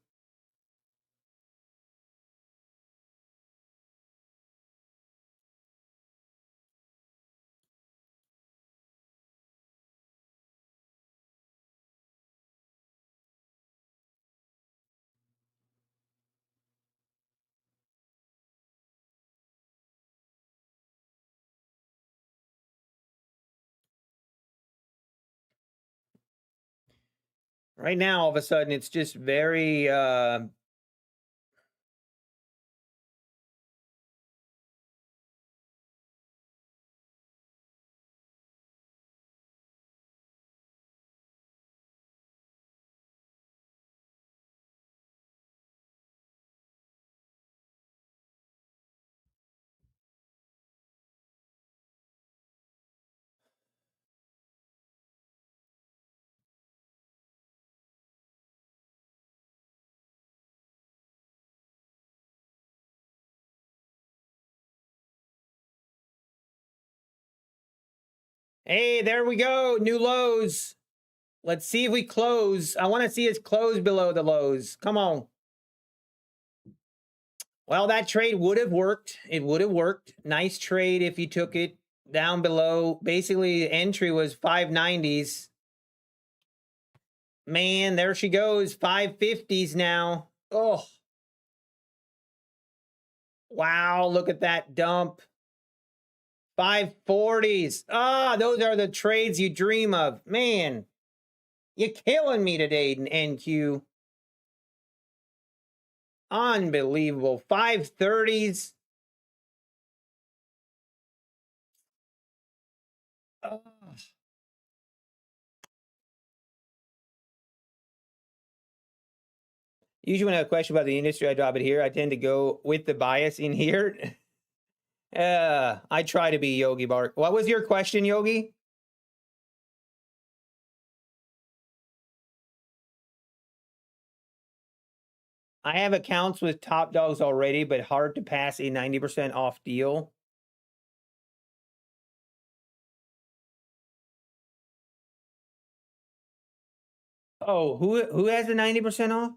Right now, all of a sudden, it's just very hey, there we go. New lows. Let's see if we close. I want to see us close below the lows. Come on. Well, that trade would have worked. It would have worked. Nice trade if you took it down below. Basically, entry was 590s. Man, there she goes. 550s now. Oh. Wow, look at that dump. 540s. Ah, those are the trades you dream of. Man, you're killing me today, NQ. Unbelievable. 530s. Oh. Usually when I have a question about the industry, I drop it here. I tend to go with the bias in here. I try to be Yogi Bark. What was your question, Yogi? I have accounts with top dogs already, but hard to pass a 90% off deal. Oh, who has the 90% off?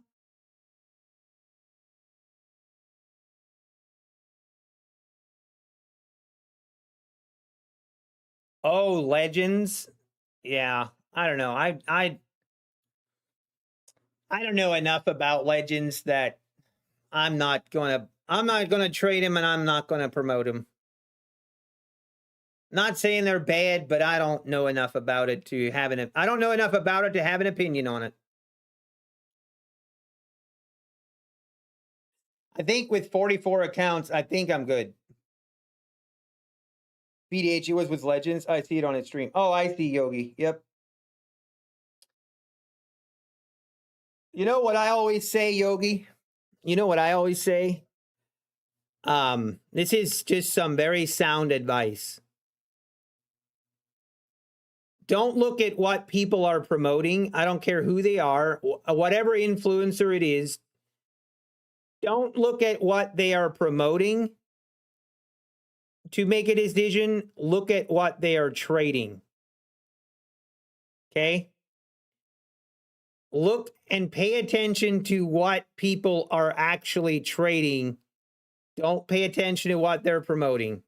Oh, Legends. Yeah, I don't know. I don't know enough about Legends that I'm not gonna trade him, and I'm not gonna promote him. Not saying they're bad, but I don't know enough about it to have I don't know enough about it to have an opinion on it. I think with 44 accounts, I think I'm good. BDH, it was with Legends. I see it on its stream. Oh, I see, Yogi. Yep. You know what I always say, Yogi? You know what I always say? This is just some very sound advice. Don't look at what people are promoting. I don't care who they are, whatever influencer it is. Don't look at what they are promoting to make a decision. Look at what they are trading. Okay? Look and pay attention to what people are actually trading. Don't pay attention to what they're promoting,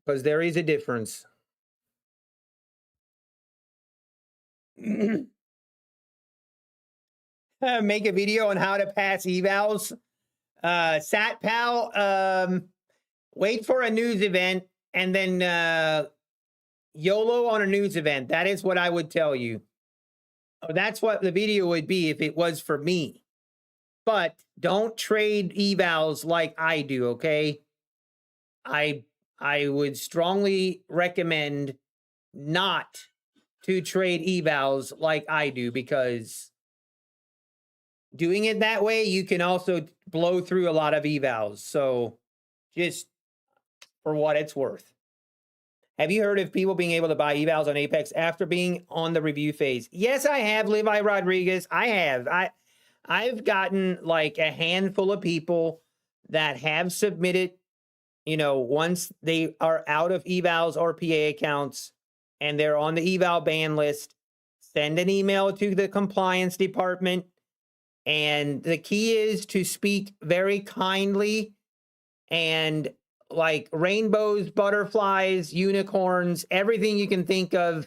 because there is a difference. Make a video on how to pass evals. SatPal, wait for a news event and then YOLO on a news event. That is what I would tell you. That's what the video would be if it was for me. But don't trade evals like I do, okay? I would strongly recommend not to trade evals like I do, because doing it that way, you can also blow through a lot of evals. So just for what it's worth. Have you heard of people being able to buy evals on Apex after being on the review phase? Yes, I have, Levi Rodriguez. I have. I've gotten like a handful of people that have submitted, you know, once they are out of evals or PA accounts and they're on the eval ban list, send an email to the compliance department. And the key is to speak very kindly and like rainbows, butterflies, unicorns, everything you can think of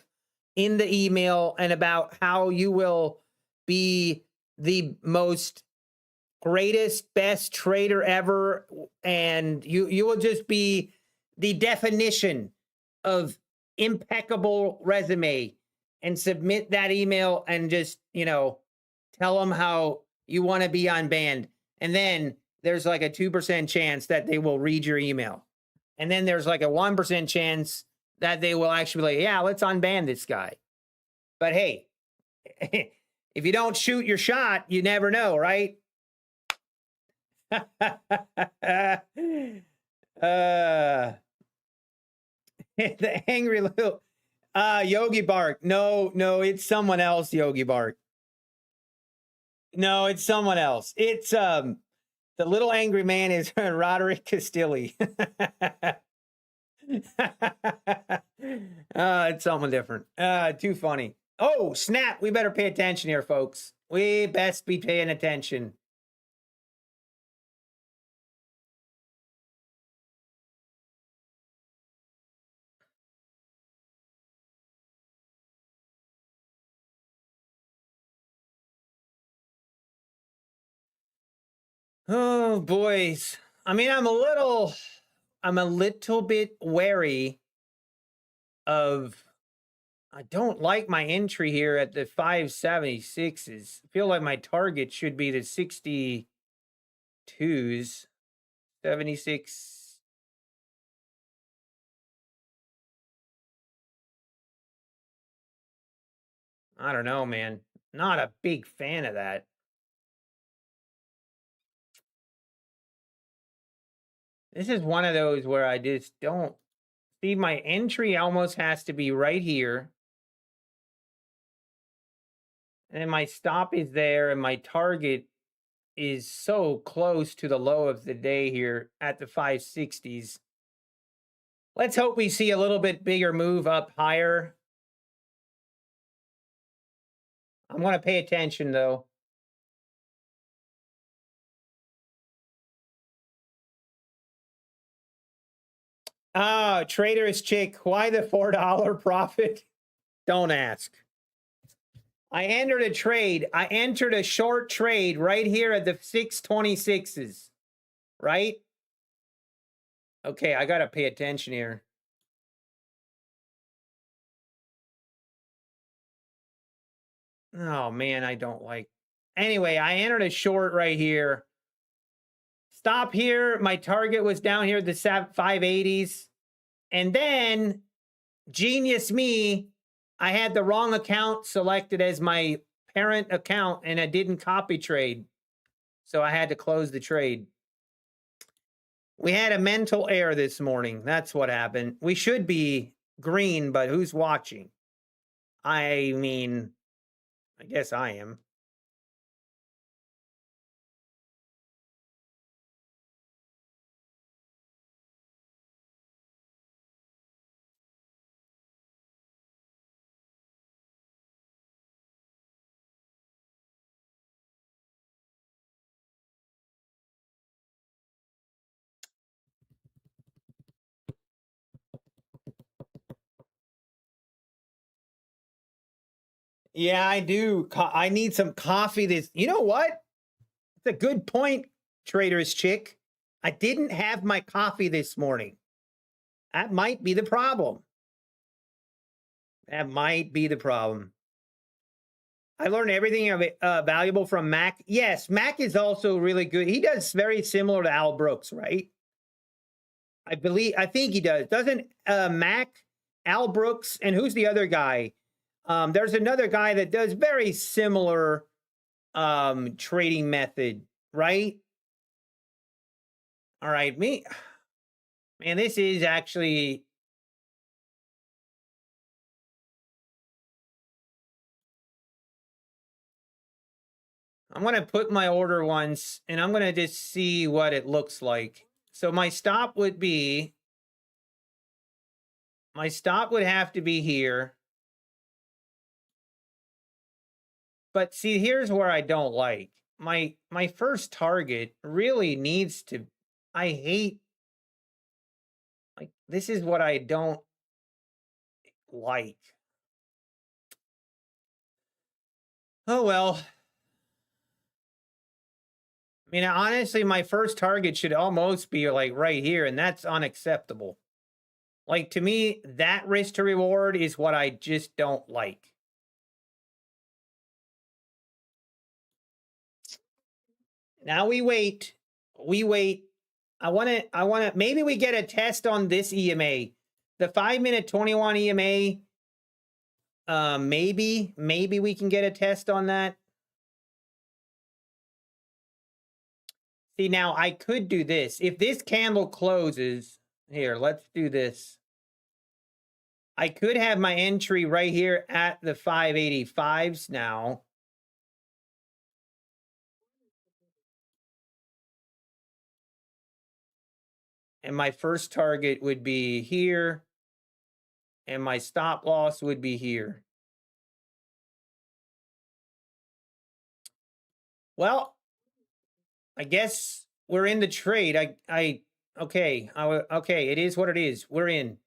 in the email, and about how you will be the most greatest, best trader ever. And you will just be the definition of impeccable resume, and submit that email and just, you know, tell them how you want to be unbanned. And then there's like a 2% chance that they will read your email. And then there's like a 1% chance that they will actually be like, yeah, let's unban this guy. But hey, if you don't shoot your shot, you never know, right? The angry little Yogi Bark. No, it's someone else, Yogi Bark. No, it's someone else. It's the little angry man is Roderick Castilli. It's someone different. Too funny. Oh, snap. We better pay attention here, folks. We best be paying attention. Oh, boys. I mean, I'm a little bit wary of, I don't like my entry here at the 576s. I feel like my target should be the 62s. 76. I don't know, man. Not a big fan of that. This is one of those where I just don't see, my entry almost has to be right here. And my stop is there, and my target is so close to the low of the day here at the 560s. Let's hope we see a little bit bigger move up higher. I'm going to pay attention, though. Ah, Trader's Chick, why the $4 profit? Don't ask. I entered a trade. I entered a short trade right here at the 626s, right? Okay, I got to pay attention here. Oh, man, I don't like. Anyway, I entered a short right here. Stop here. My target was down here at the 580s. And then, genius me, I had the wrong account selected as my parent account, and I didn't copy trade. So I had to close the trade. We had a mental error this morning. That's what happened. We should be green, but who's watching? I mean, I guess I am. Yeah, I do. I need some coffee. You know what? It's a good point, Trader's Chick. I didn't have my coffee this morning. That might be the problem. That might be the problem. I learned everything of it, valuable from Mac. Yes, Mac is also really good. He does very similar to Al Brooks, right? I think he does. Doesn't Mac, Al Brooks, and who's the other guy? There's another guy that does very similar trading method, right? All right, man, this is actually. I'm going to put my order once, and I'm going to just see what it looks like. So my stop would have to be here. But see, here's where I don't like. My first target really needs to, I hate, like, this is what I don't like. Oh, well. I mean, honestly, my first target should almost be like right here, and that's unacceptable. Like, to me, that risk to reward is what I just don't like. Now we wait. We wait. I want to, maybe we get a test on this EMA. The 5-minute 21 EMA. Maybe we can get a test on that. See, now I could do this. If this candle closes, here, let's do this. I could have my entry right here at the 585s now. And my first target would be here. And my stop loss would be here. Well, I guess we're in the trade. Okay, it is what it is. We're in.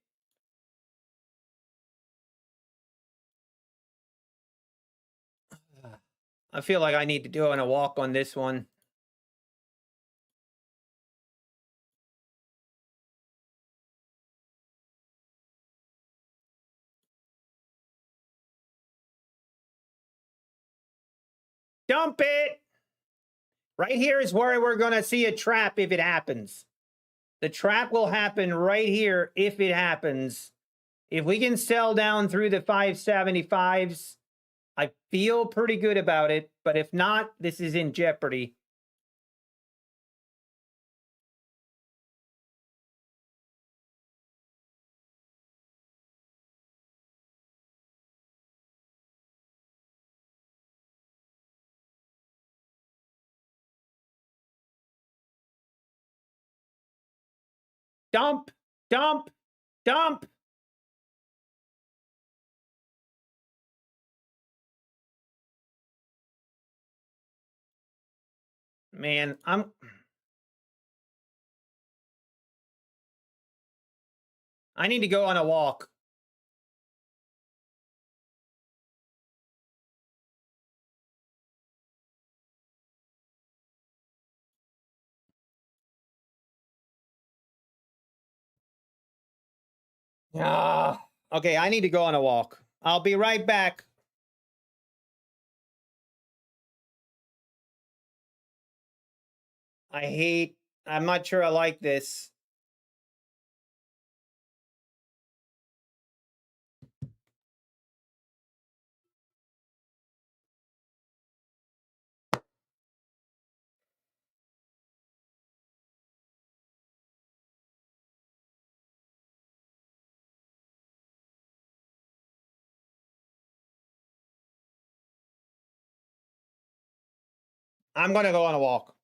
I feel like I need to do a walk on this one. Dump it. Right here is where we're going to see a trap if it happens. The trap will happen right here if it happens. If we can sell down through the 575s, I feel pretty good about it. But if not, this is in jeopardy. Dump, dump, dump. Man, I need to go on a walk. Okay, I need to go on a walk. I'll be right back. I'm not sure I like this. I'm gonna go on a walk.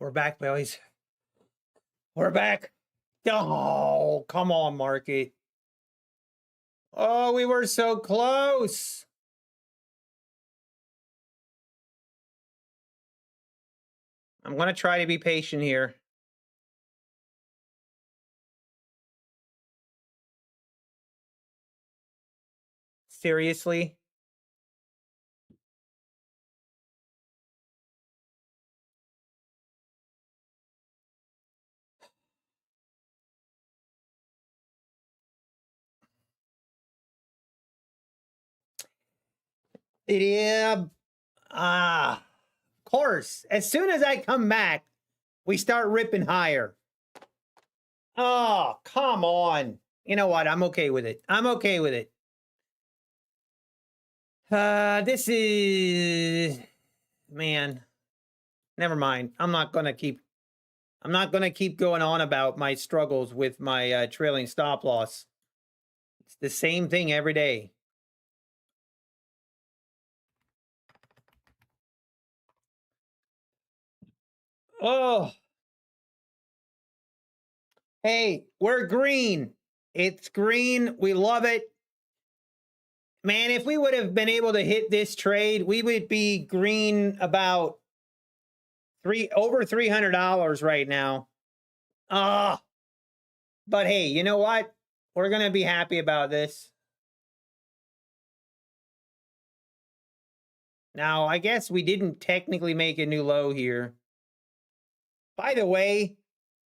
We're back, boys. We're back. Oh, come on, market. Oh, we were so close. I'm going to try to be patient here. Seriously? Yeah. Of course. As soon as I come back, we start ripping higher. Oh, come on. You know what? I'm okay with it. I'm okay with it. This is, man, never mind. I'm not going to keep going on about my struggles with my trailing stop loss. It's the same thing every day. Oh. Hey, we're green. It's green. We love it. Man, if we would have been able to hit this trade, we would be green about over $300 right now. But hey, you know what? We're going to be happy about this. Now, I guess we didn't technically make a new low here. By the way,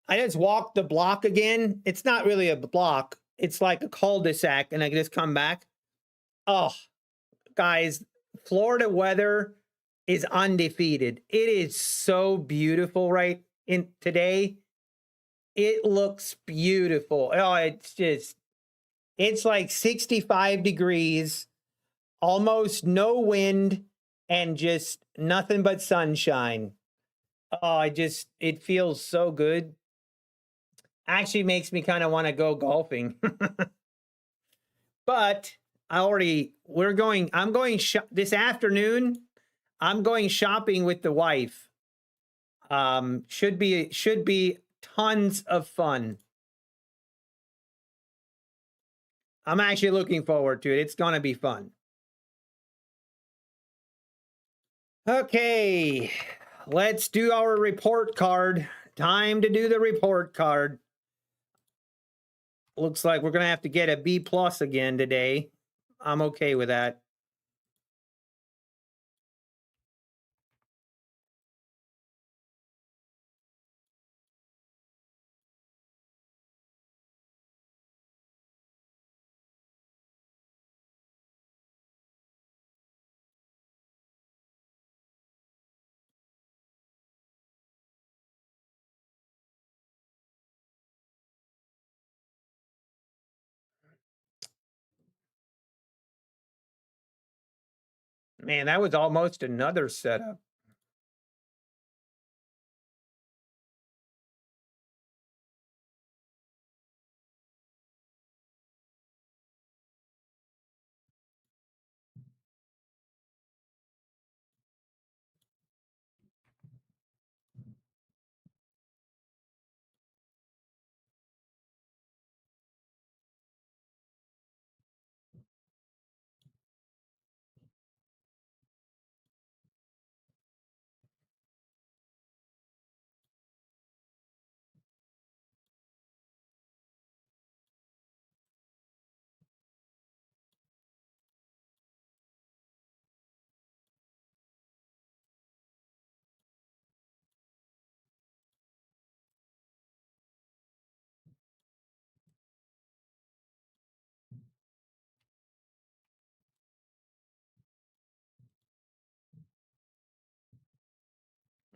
I just walked the block again. It's not really a block. It's like a cul-de-sac, and I can just come back. Oh, guys, Florida weather is undefeated. It is so beautiful right in today. It looks beautiful. Oh, it's like 65 degrees, almost no wind, and just nothing but sunshine. Oh, it feels so good. Actually makes me kind of want to go golfing. But I'm going this afternoon. I'm going shopping with the wife. Should be tons of fun. I'm actually looking forward to it. It's going to be fun. Okay, let's do our report card. Time to do the report card. Looks like we're going to have to get a B+ again today. I'm okay with that. Man, that was almost another setup.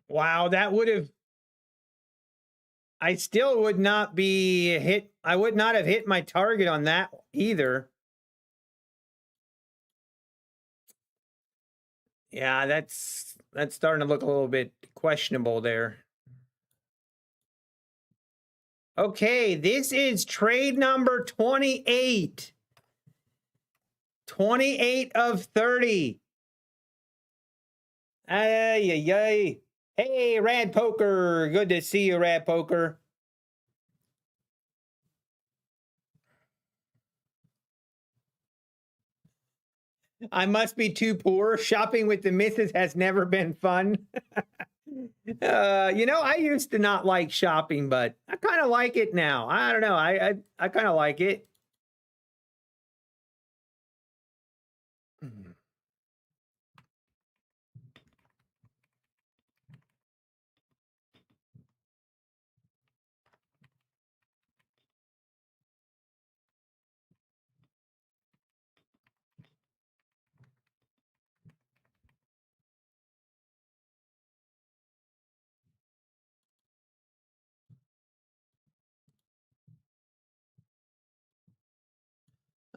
Wow, that would have, I still would not be hit. I would not have hit my target on that either. Yeah, that's starting to look a little bit questionable there. Okay, this is trade number 28. 28 of 30. Ay. Hey, Rad Poker. Good to see you, Rad Poker. I must be too poor. Shopping with the missus has never been fun. You know, I used to not like shopping, but I kind of like it now. I don't know. I kind of like it.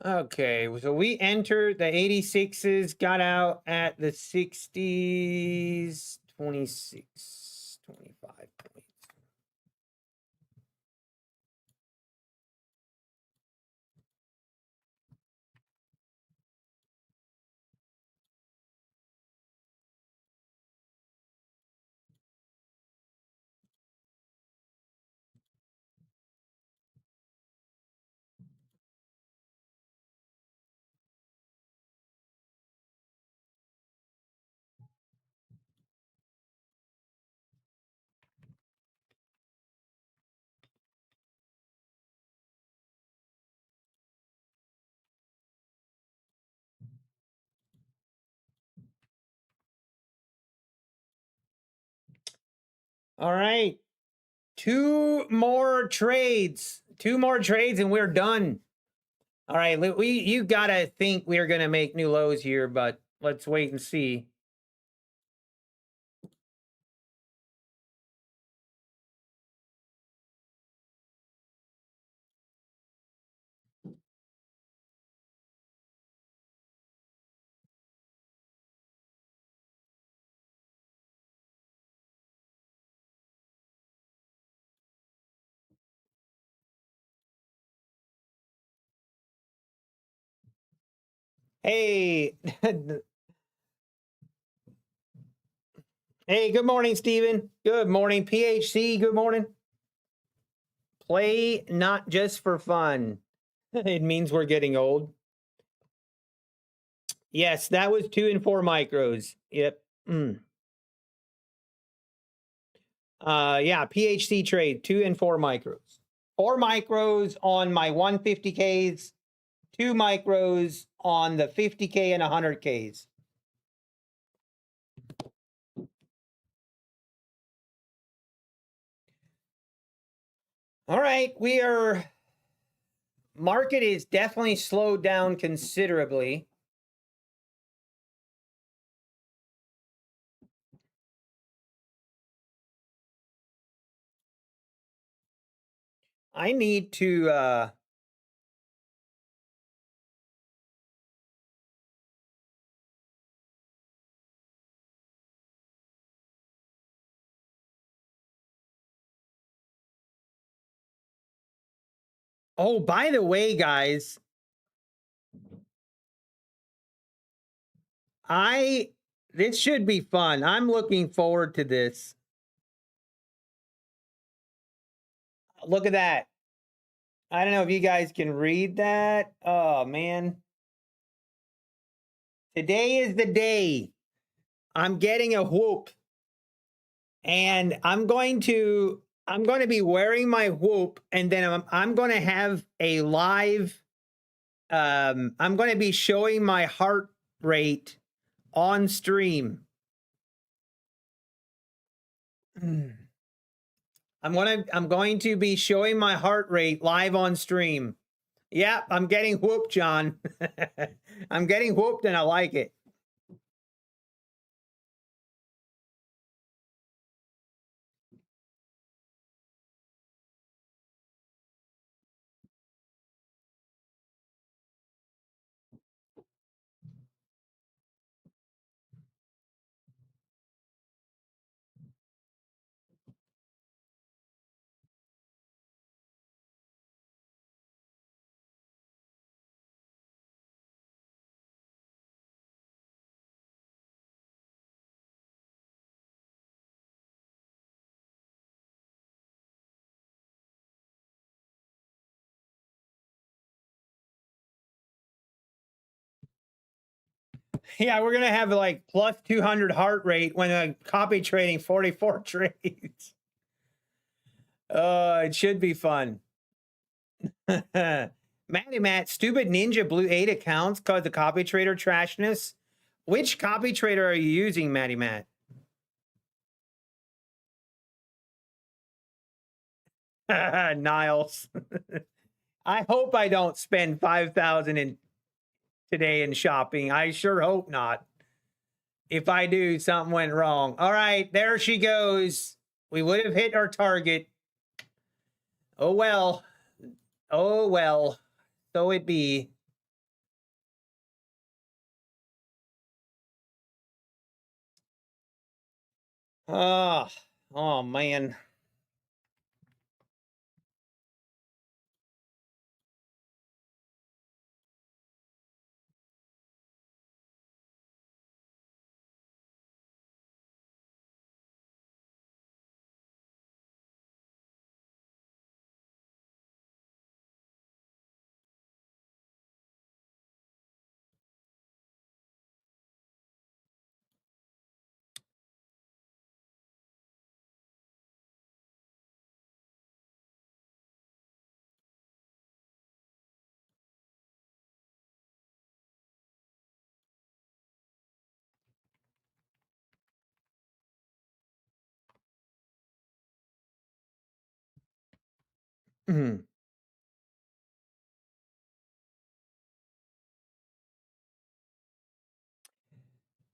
Okay, so we entered the 86s, got out at the 60s, 26, 25 points. All right. Two more trades and we're done. All right, you gotta think we're gonna make new lows here, but let's wait and see. Hey, hey, good morning, Steven. Good morning, PHC. Good morning. Play not just for fun. It means we're getting old. Yes, that was 2 and 4 micros. Yep. Yeah, PHC trade 2 and 4 micros. 4 micros on my 150Ks, 2 micros on the 50K and 100Ks. All right, market is definitely slowed down considerably. I need to oh, by the way, guys, this should be fun. I'm looking forward to this. Look at that. I don't know if you guys can read that. Oh, man. Today is the day. I'm getting a whoop. And I'm going to be wearing my whoop, and then I'm going to have a live I'm going to be showing my heart rate on stream. I'm going to be showing my heart rate live on stream. Yeah, I'm getting whooped, John. I'm getting whooped and I like it. Yeah, we're gonna have like plus 200 heart rate when copy trading 44 trades. It should be fun. Matty Matt, stupid ninja blew 8 accounts cause the copy trader trashness. Which copy trader are you using, Matty Matt? Niles. I hope I don't spend 5,000 in today in shopping. I sure hope not. If I do, something went wrong. All right, there she goes. We would have hit our target. Oh well. Oh well. So it be. Oh man.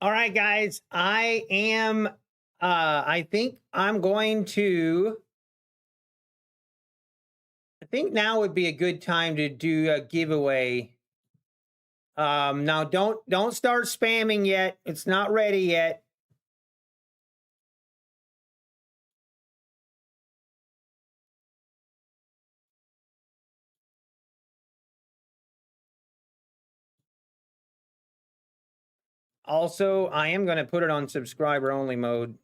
All right, guys. I think I'm going to. I think now would be a good time to do a giveaway. Now don't start spamming yet. It's not ready yet. Also, I am going to put it on subscriber only mode.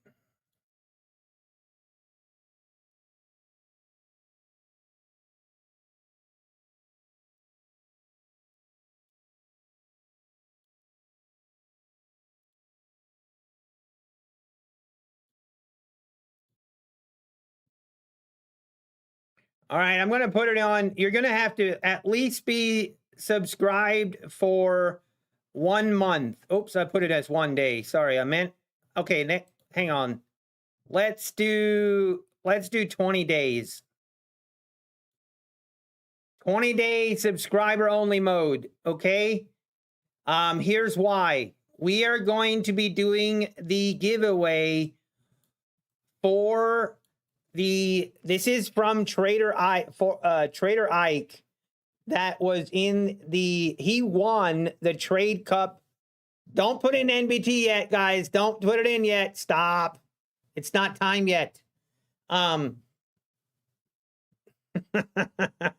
All right, I'm going to put it on. You're going to have to at least be subscribed for 1 month. Oops, I put it as 1 day. Sorry, I meant. Okay, hang on. Let's do 20 days. 20 day subscriber only mode, okay? Here's why. We are going to be doing the giveaway for this is from Trader Ike that was in he won the Trade Cup. Don't put in NBT yet, guys. Don't put it in yet. Stop. It's not time yet.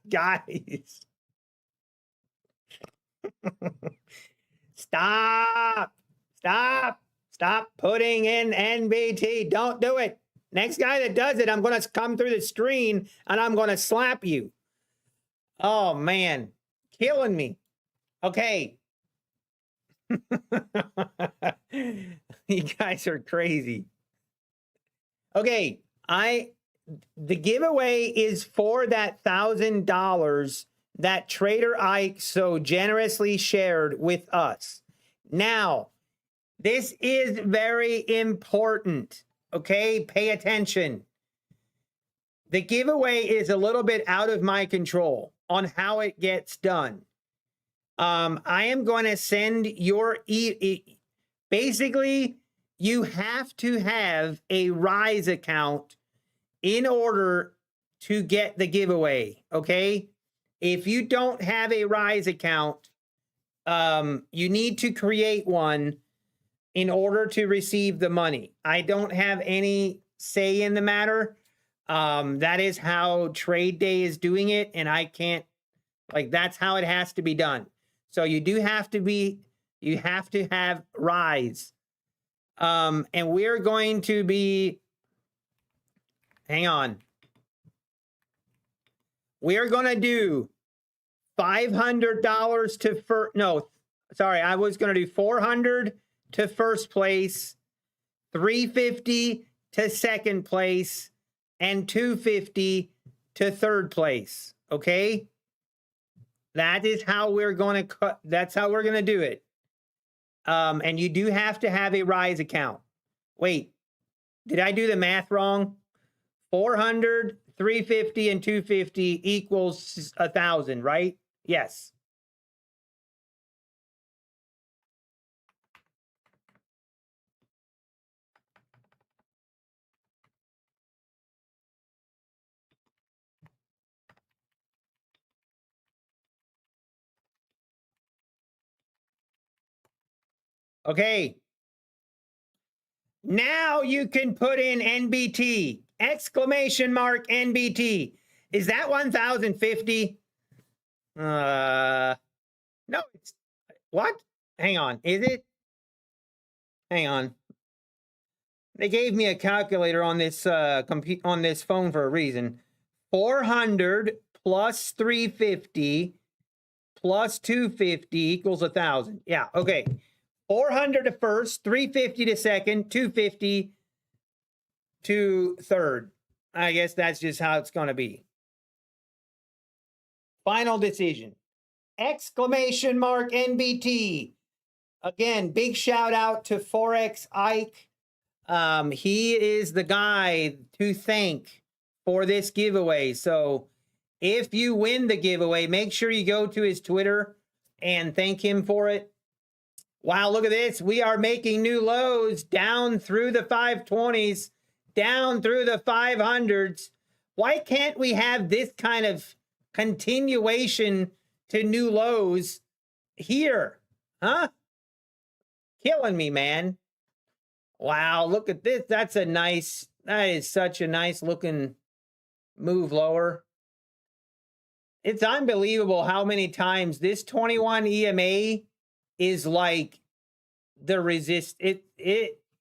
Guys. Stop putting in NBT. Don't do it. Next guy that does it, I'm going to come through the screen and I'm going to slap you. Oh, man. Killing me. Okay. You guys are crazy. Okay. The giveaway is for that $1,000 that Trader Ike so generously shared with us. Now, this is very important. Okay, pay attention. The giveaway is a little bit out of my control on how it gets done. I am going to send your basically, you have to have a Rise account in order to get the giveaway. Okay, if you don't have a Rise account, you need to create one in order to receive the money. I don't have any say in the matter. That is how Trade Day is doing it, and I can't, like, that's how it has to be done. So you have to have Rise. And we're going to be, hang on. We're going to do $500 to, sorry, I was going to do 400 to first place, 350 to second place, and 250 to third place. Okay? That is how we're going to cut. That's how we're going to do it. And you do have to have a Rise account. Wait, did I do the math wrong? 400, 350, and 250 equals 1,000, right? Yes. Okay. Now you can put in NBT, exclamation mark NBT. Is that 1,050? No, it's what? Hang on. Is it? Hang on. They gave me a calculator on this on this phone for a reason. 400 plus 350 plus 250 equals 1,000. Yeah, okay. 400 to first, 350 to second, 250 to third. I guess that's just how it's going to be. Final decision. Exclamation mark NBT. Again, big shout out to Forex Ike. He is the guy to thank for this giveaway. So if you win the giveaway, make sure you go to his Twitter and thank him for it. Wow, look at this. We are making new lows down through the 520s, down through the 500s. Why can't we have this kind of continuation to new lows here? Huh? Killing me, man. Wow, look at this. That is such a nice looking move lower. It's unbelievable how many times this 21 EMA is like the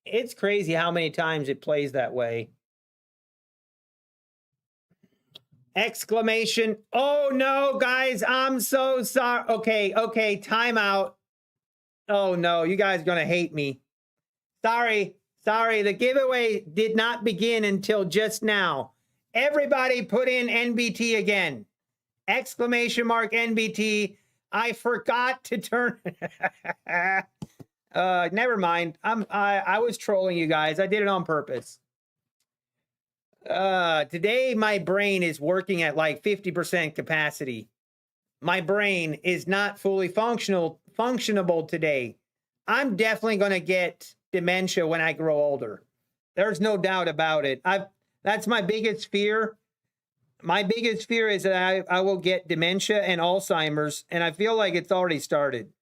it's crazy how many times it plays that way. Exclamation. Oh no, guys, I'm so sorry. Okay, time out. Oh no, you guys are gonna hate me. Sorry, the giveaway did not begin until just now. Everybody put in NBT again. Exclamation mark NBT. I forgot to turn. Never mind. I was trolling you guys. I did it on purpose. Today my brain is working at like 50% capacity. My brain is not fully functionable today. I'm definitely going to get dementia when I grow older. There's no doubt about it. That's my biggest fear. My biggest fear is that I will get dementia and Alzheimer's, and I feel like it's already started.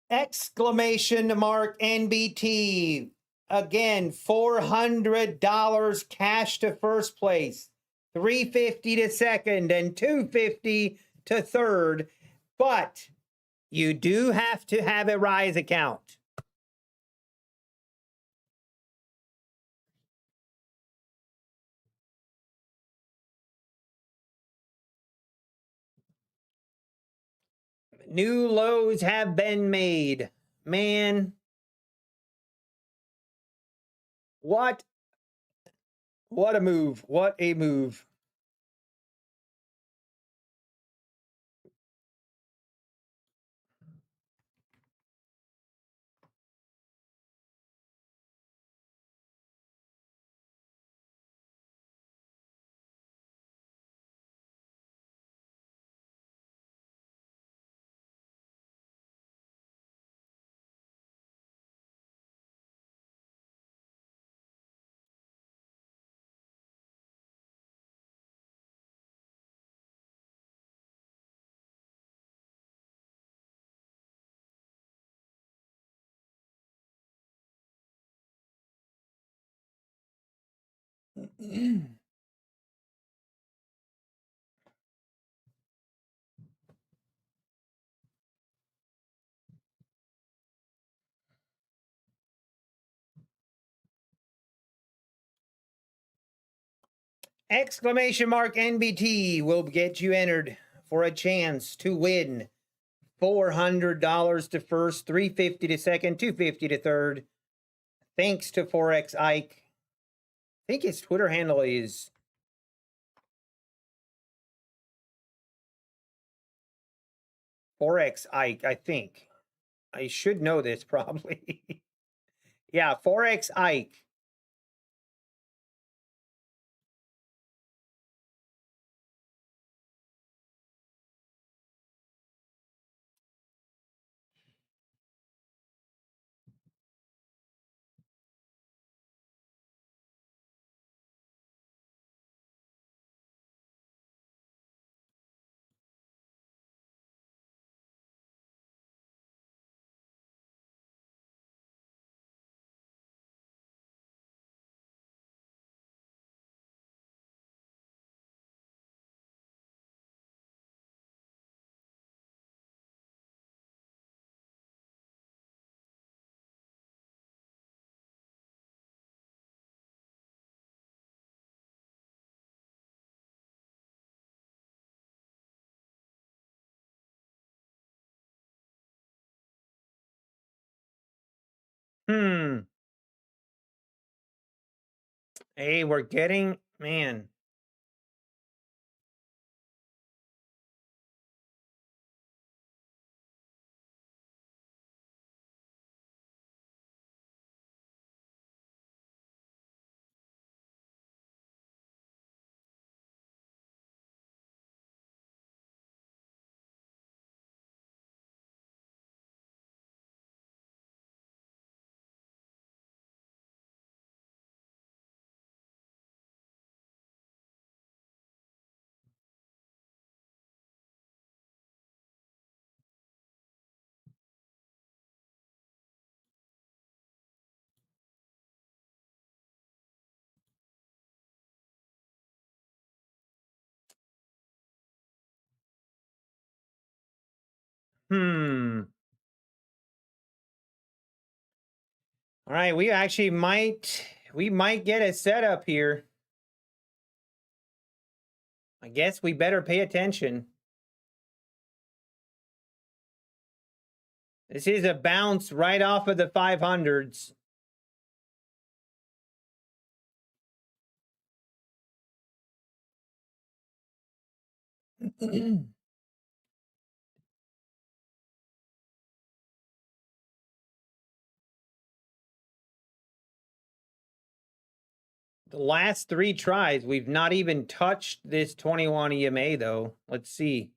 Exclamation mark NBT. Again, $400 cash to first place, $350 to second, and $250 to third. But you do have to have a Rise account. New lows have been made. Man. What a move. What a move. Exclamation mark NBT will get you entered for a chance to win $400 to first, $350 to second, $250 to third. Thanks to Forex Ike. I think his Twitter handle is Forex Ike, I think. I should know this probably. Yeah, Forex Ike. Hey, we're getting, man. All right, we actually might get a setup here. I guess we better pay attention. This is a bounce right off of the 500s. The last 3 tries, we've not even touched this 21 EMA though. Let's see.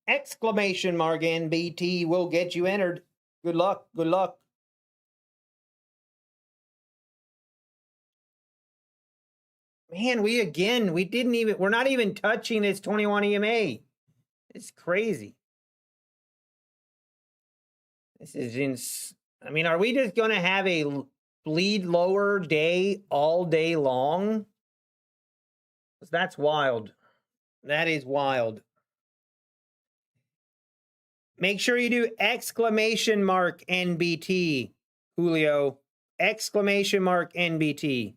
Exclamation mark NBT will get you entered. Good luck. Good luck. Man, we're not even touching this 21 EMA. It's crazy. This is I mean, are we just going to have a bleed lower day all day long? That's wild. That is wild. Make sure you do exclamation mark NBT, Julio. Exclamation mark NBT.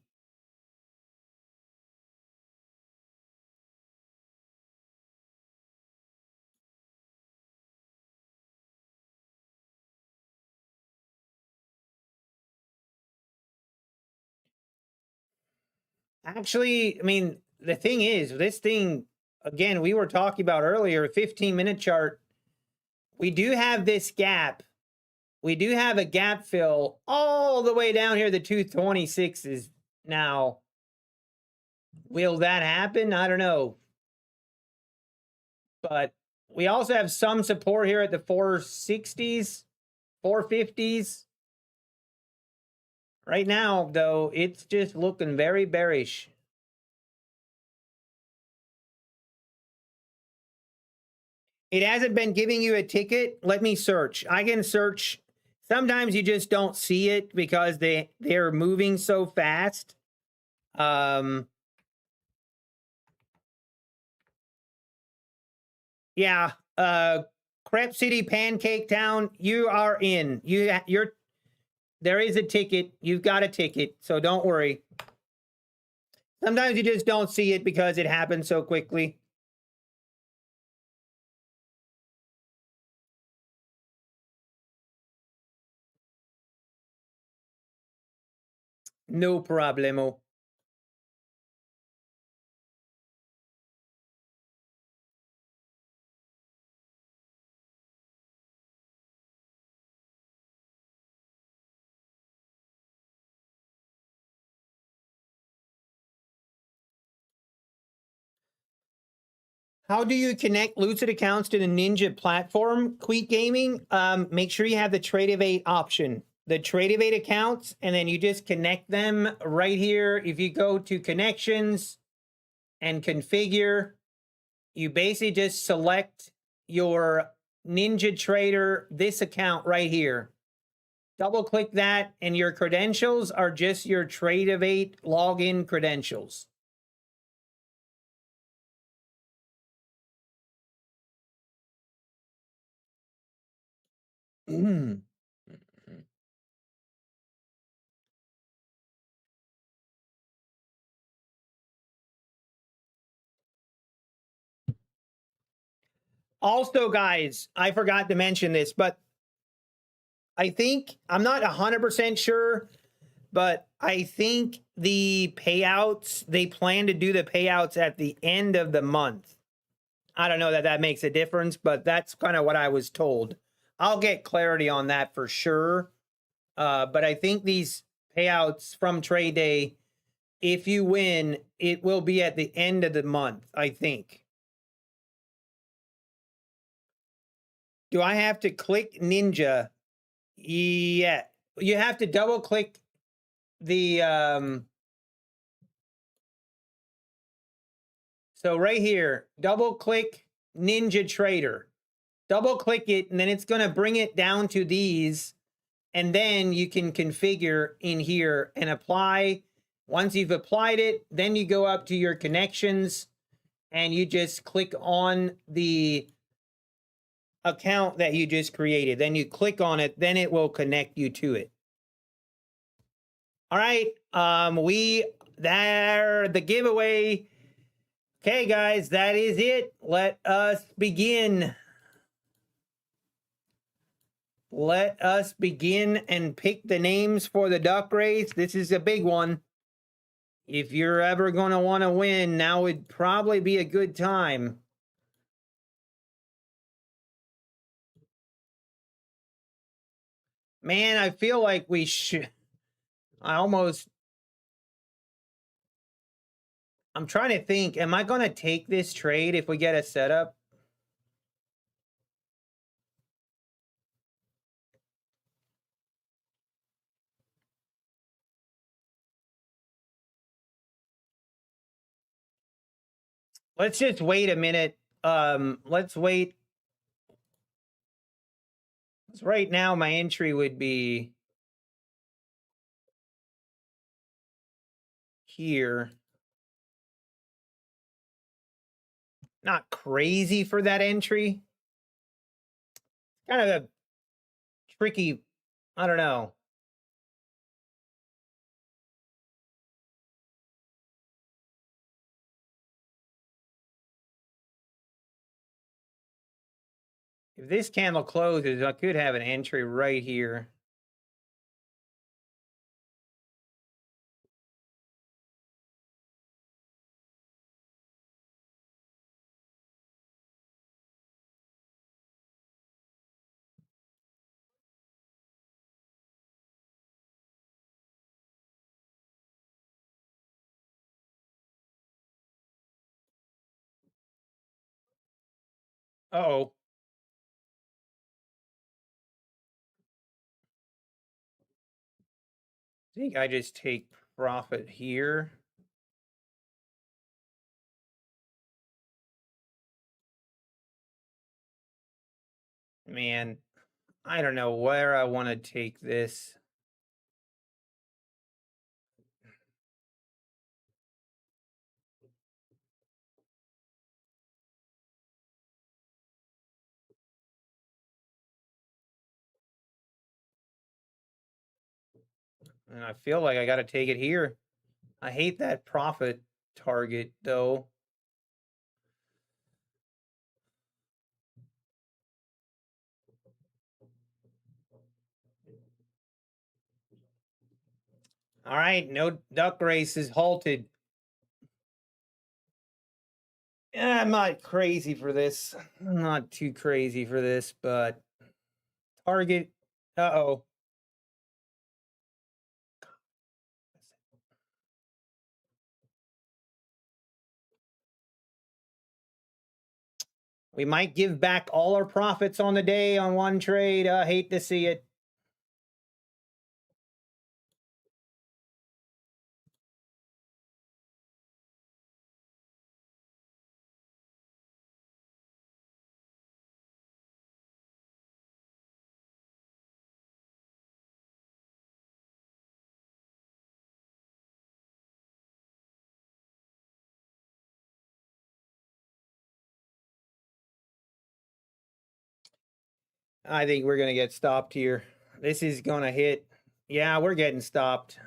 Actually, I mean, the thing is, this thing, again, we were talking about earlier, 15-minute chart. We do have this gap. We do have a gap fill all the way down here, the 226s. Now, will that happen? I don't know. But we also have some support here at the 460s, 450s. Right now, though, it's just looking very bearish. It hasn't been giving you a ticket. Let me search. I can search. Sometimes you just don't see it because they're moving so fast. Yeah. Crepe City, Pancake Town, you are in. There is a ticket. You've got a ticket, so don't worry. Sometimes you just don't see it because it happens so quickly. No problemo. How do you connect Lucid accounts to the Ninja platform? Queek Gaming, make sure you have the Trade-Evade option. The Trade-Evade accounts, and then you just connect them right here. If you go to connections and configure, you basically just select your Ninja Trader, this account right here. Double click that, and your credentials are just your Trade-Evade login credentials. Also, guys, I forgot to mention this, but I think, I'm not 100% sure, but I think the payouts, they plan to do the payouts at the end of the month. I don't know that that makes a difference, but that's kind of what I was told. I'll get clarity on that for sure. But I think these payouts from trade day, if you win, it will be at the end of the month, I think. Do I have to click Ninja? Yeah, you have to double click the so right here, double click Ninja Trader. Double click it, and then it's going to bring it down to these, and then you can configure in here and apply. Once you've applied it, then you go up to your connections and you just click on the account that you just created. Then you click on it, then it will connect you to it. All right, the giveaway. Okay, guys, that is it. Let us begin. Let us begin and pick the names for the duck race. This is a big one. If you're ever going to want to win, now would probably be a good time. Man, I feel like we should. I'm trying to think, am I going to take this trade if we get a setup? Let's just wait a minute. Let's wait. Right now, my entry would be here. Not crazy for that entry. Kind of a tricky, I don't know. If this candle closes, I could have an entry right here. Uh-oh. I think I just take profit here. Man, I don't know where I want to take this. And I feel like I got to take it here. I hate that profit. target, though. All right, no duck race is halted. I'm not crazy for this. I'm not too crazy for this, but target. Uh-oh. We might give back all our profits on the day on one trade. Hate to see it. I think we're going to get stopped here. This is going to hit. Yeah, we're getting stopped.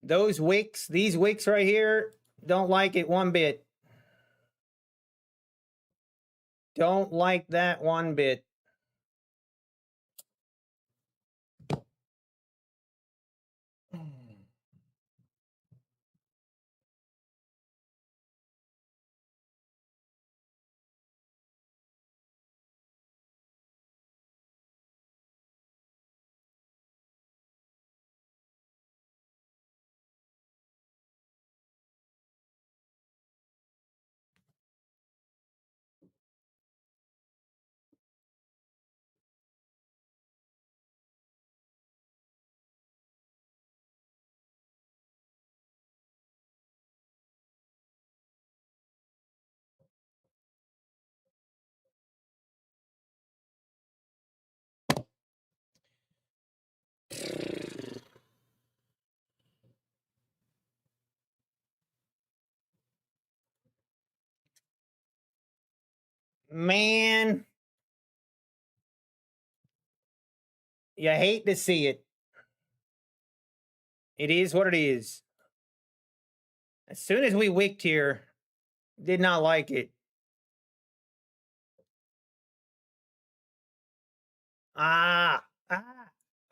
Those wicks, these wicks right here, don't like it one bit. Don't like that one bit. Man, you hate to see it. It is what it is. As soon as we wicked here, did not like it.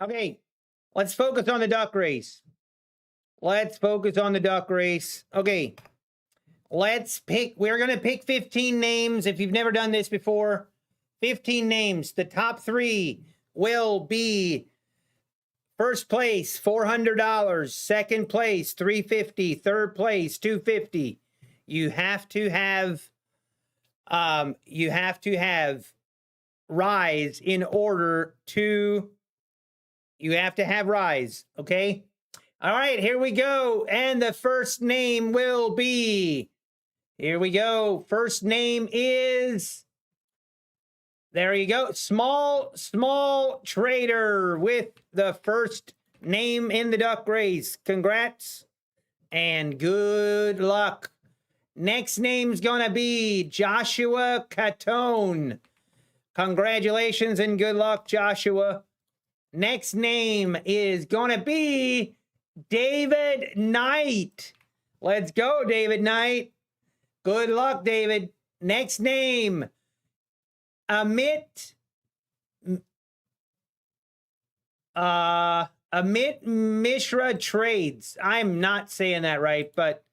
Okay, let's focus on the duck race. Let's focus on the duck race. Okay, let's pick. We're going to pick 15 names. If you've never done this before, 15 names. The top 3 will be first place, $400. Second place, $350. Third place, $250. You have to have rise in order to. You have to have rise. Okay. All right, here we go. And the first name will be, here we go. First name is, there you go. Small trader with the first name in the duck race. Congrats and good luck. Next name's gonna be Joshua Catone. Congratulations and good luck, Joshua. Next name is gonna be David Knight. Let's go, David Knight. Good luck, David. Next name, Amit Mishra Trades. I'm not saying that right, but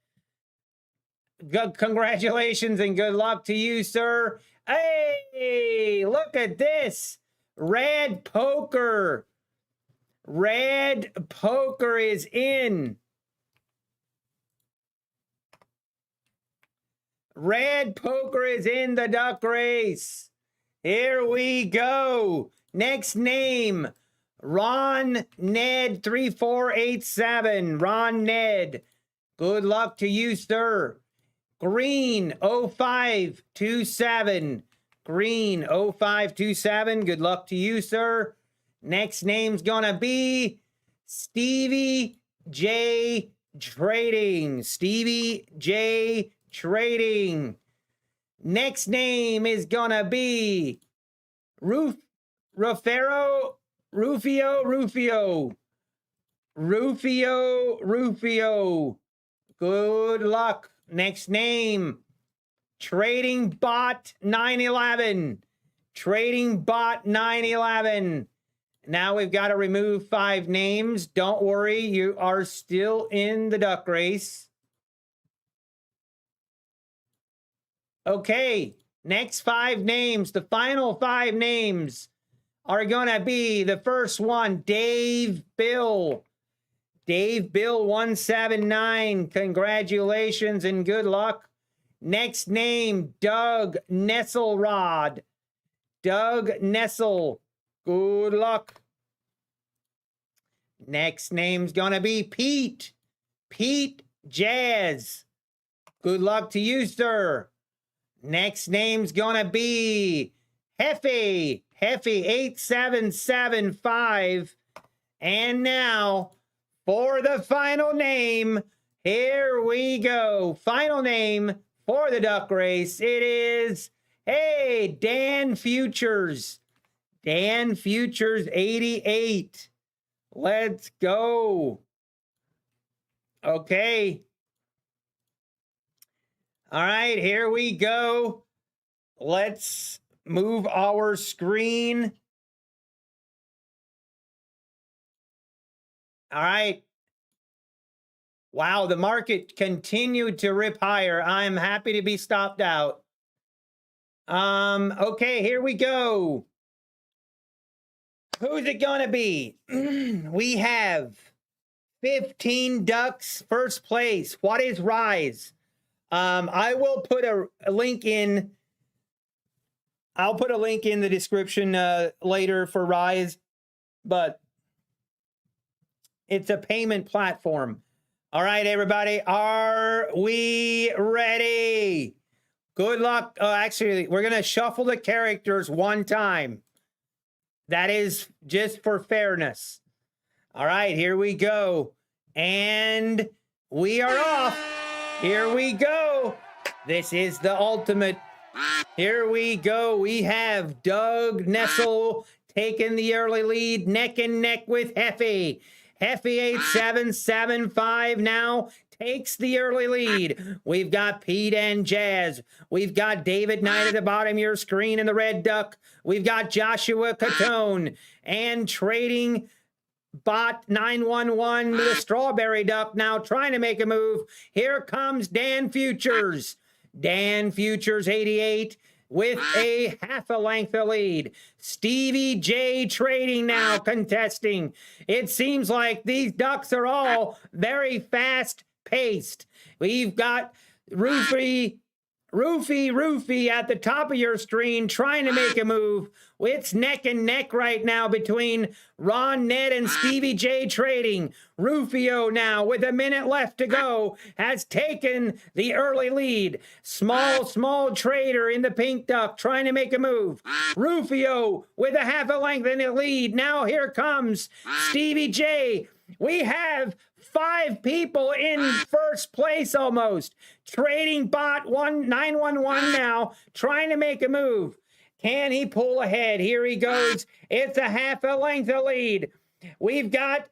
congratulations and good luck to you, sir. Hey, look at this. Red Poker. Red Poker is in. Red Poker is in the duck race. Here we go. Next name, Ron Ned 3487. Ron Ned. Good luck to you, sir. Green 0527. Green 0527. Good luck to you, sir. Next name's gonna be Stevie J Trading. Stevie J Trading. Next name is gonna be Rufio. Rufio. Good luck. Next name. Trading Bot 911. Trading Bot 911. Now we've got to remove 5 names. Don't worry, you are still in the duck race. Okay, next 5 names. The final 5 names are going to be the first one, Dave Bill. Dave Bill 179. Congratulations and good luck. Next name, Doug Nesselrod. Doug Nessel. Good luck. Next name's going to be Pete. Pete Jazz. Good luck to you, sir. Next name's going to be Heffy. Heffy 8775. And now, for the final name, here we go. Final name for the duck race. It is, hey, Dan Futures. Dan Futures 88. Let's go. Okay. All right, here we go. Let's move our screen. All right. Wow, the market continued to rip higher. I'm happy to be stopped out. Okay, here we go. Who's it gonna be? We have 15 ducks, first place. What is Rise? I will put a link in. I'll put a link in the description later for Rise, but it's a payment platform. All right, everybody, are we ready? Good luck. Actually, we're gonna shuffle the characters one time. That is just for fairness. All right, here we go. And we are off. Here we go. This is the ultimate. Here we go. We have Doug Nessel taking the early lead, neck and neck with Heffy. Heffy 8775 now takes the early lead. We've got Pete and Jazz. We've got David Knight at the bottom of your screen in the red duck. We've got Joshua Catone and Trading Bot 911, the strawberry duck, now trying to make a move. Here comes Dan Futures. Dan Futures 88 with a half a length of lead. Stevie J Trading now contesting. It seems like these ducks are all very fast paced. We've got Roofy at the top of your screen trying to make a move. It's neck and neck right now between Ron Ned and Stevie J Trading. Rufio now, with a minute left to go, has taken the early lead. Small trader in the pink duck trying to make a move. Rufio with a half a length in the lead. Now here comes Stevie J. We have 5 people in first place almost. Trading Bot 911 now, trying to make a move. Can he pull ahead? Here he goes. It's a half a length of lead. We've got,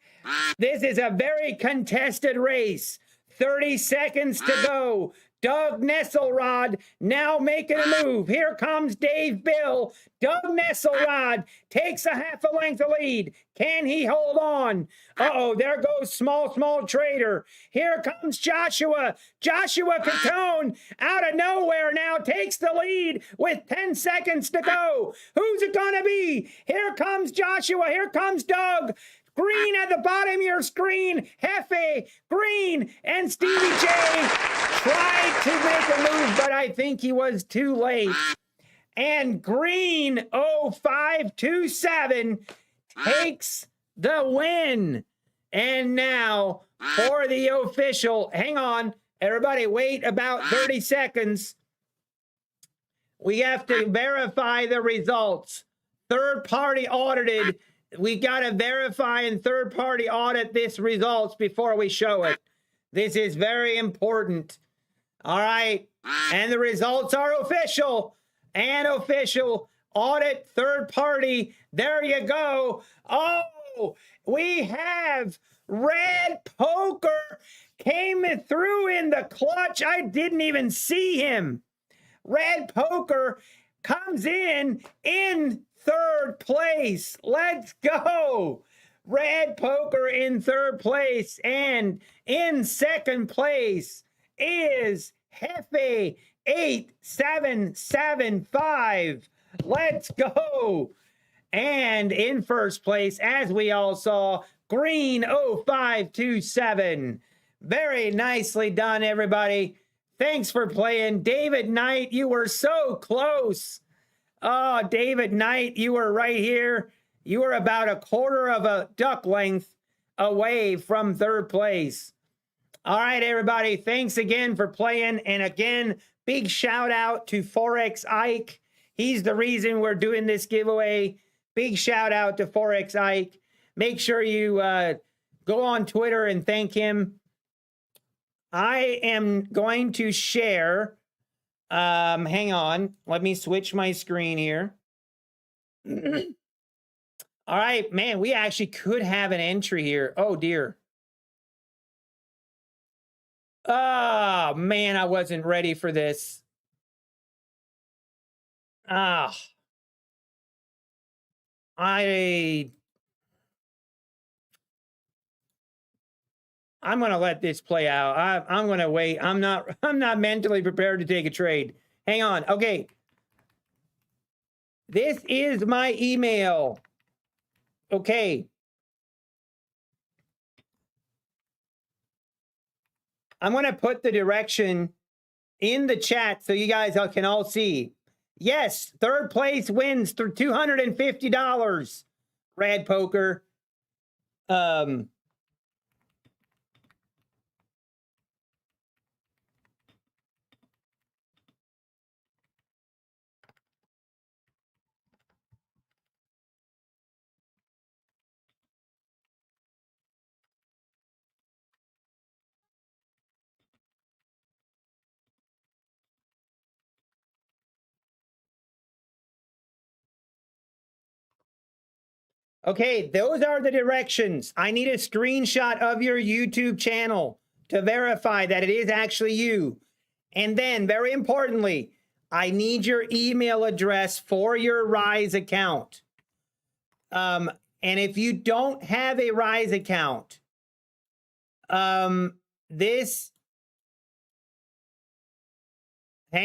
this is a very contested race. 30 seconds to go. Doug Nesselrod now making a move. Here comes Dave Bill. Doug Nesselrod takes a half a length of lead. Can he hold on? Uh-oh, there goes small trader. Here comes Joshua. Joshua Catone out of nowhere now takes the lead with 10 seconds to go. Who's it gonna be? Here comes Joshua. Here comes Doug. Green at the bottom of your screen. Heffy, Green, and Stevie J tried to make a move, but I think he was too late. And Green 0527 takes the win. And now for the official, hang on, everybody wait about 30 seconds. We have to verify the results. Third party audited. We've got to verify and third-party audit this results before we show it. This is very important. All right. And the results are official. And official. Audit third-party. There you go. Oh, go. We have Red Poker came through in the clutch. I didn't even see him. Red Poker comes in third place. Let's go. Red Poker in third place. And in second place is Hefe 8775. Let's go. And in first place, as we all saw, Green 0527. Very nicely done, everybody. Thanks for playing. David Knight, you were so close. Oh, David Knight, you were right here. You were about a quarter of a duck length away from third place. All right, everybody. Thanks again for playing. And again, big shout out to Forex Ike. He's the reason we're doing this giveaway. Big shout out to Forex Ike. Make sure you go on Twitter and thank him. I am going to share. Hang on. Let me switch my screen here. All right, man, we actually could have an entry here. Oh, dear. Oh, man, I wasn't ready for this. Ah. I'm going to let this play out. I'm going to wait. I'm not mentally prepared to take a trade. Hang on. Okay. This is my email. Okay. I'm going to put the direction in the chat so you guys can all see. Yes, third place wins through $250. Red Poker. Okay, those are the directions. I need a screenshot of your YouTube channel to verify that it is actually you. And then, very importantly, I need your email address for your Rise account. And if you don't have a Rise account, hang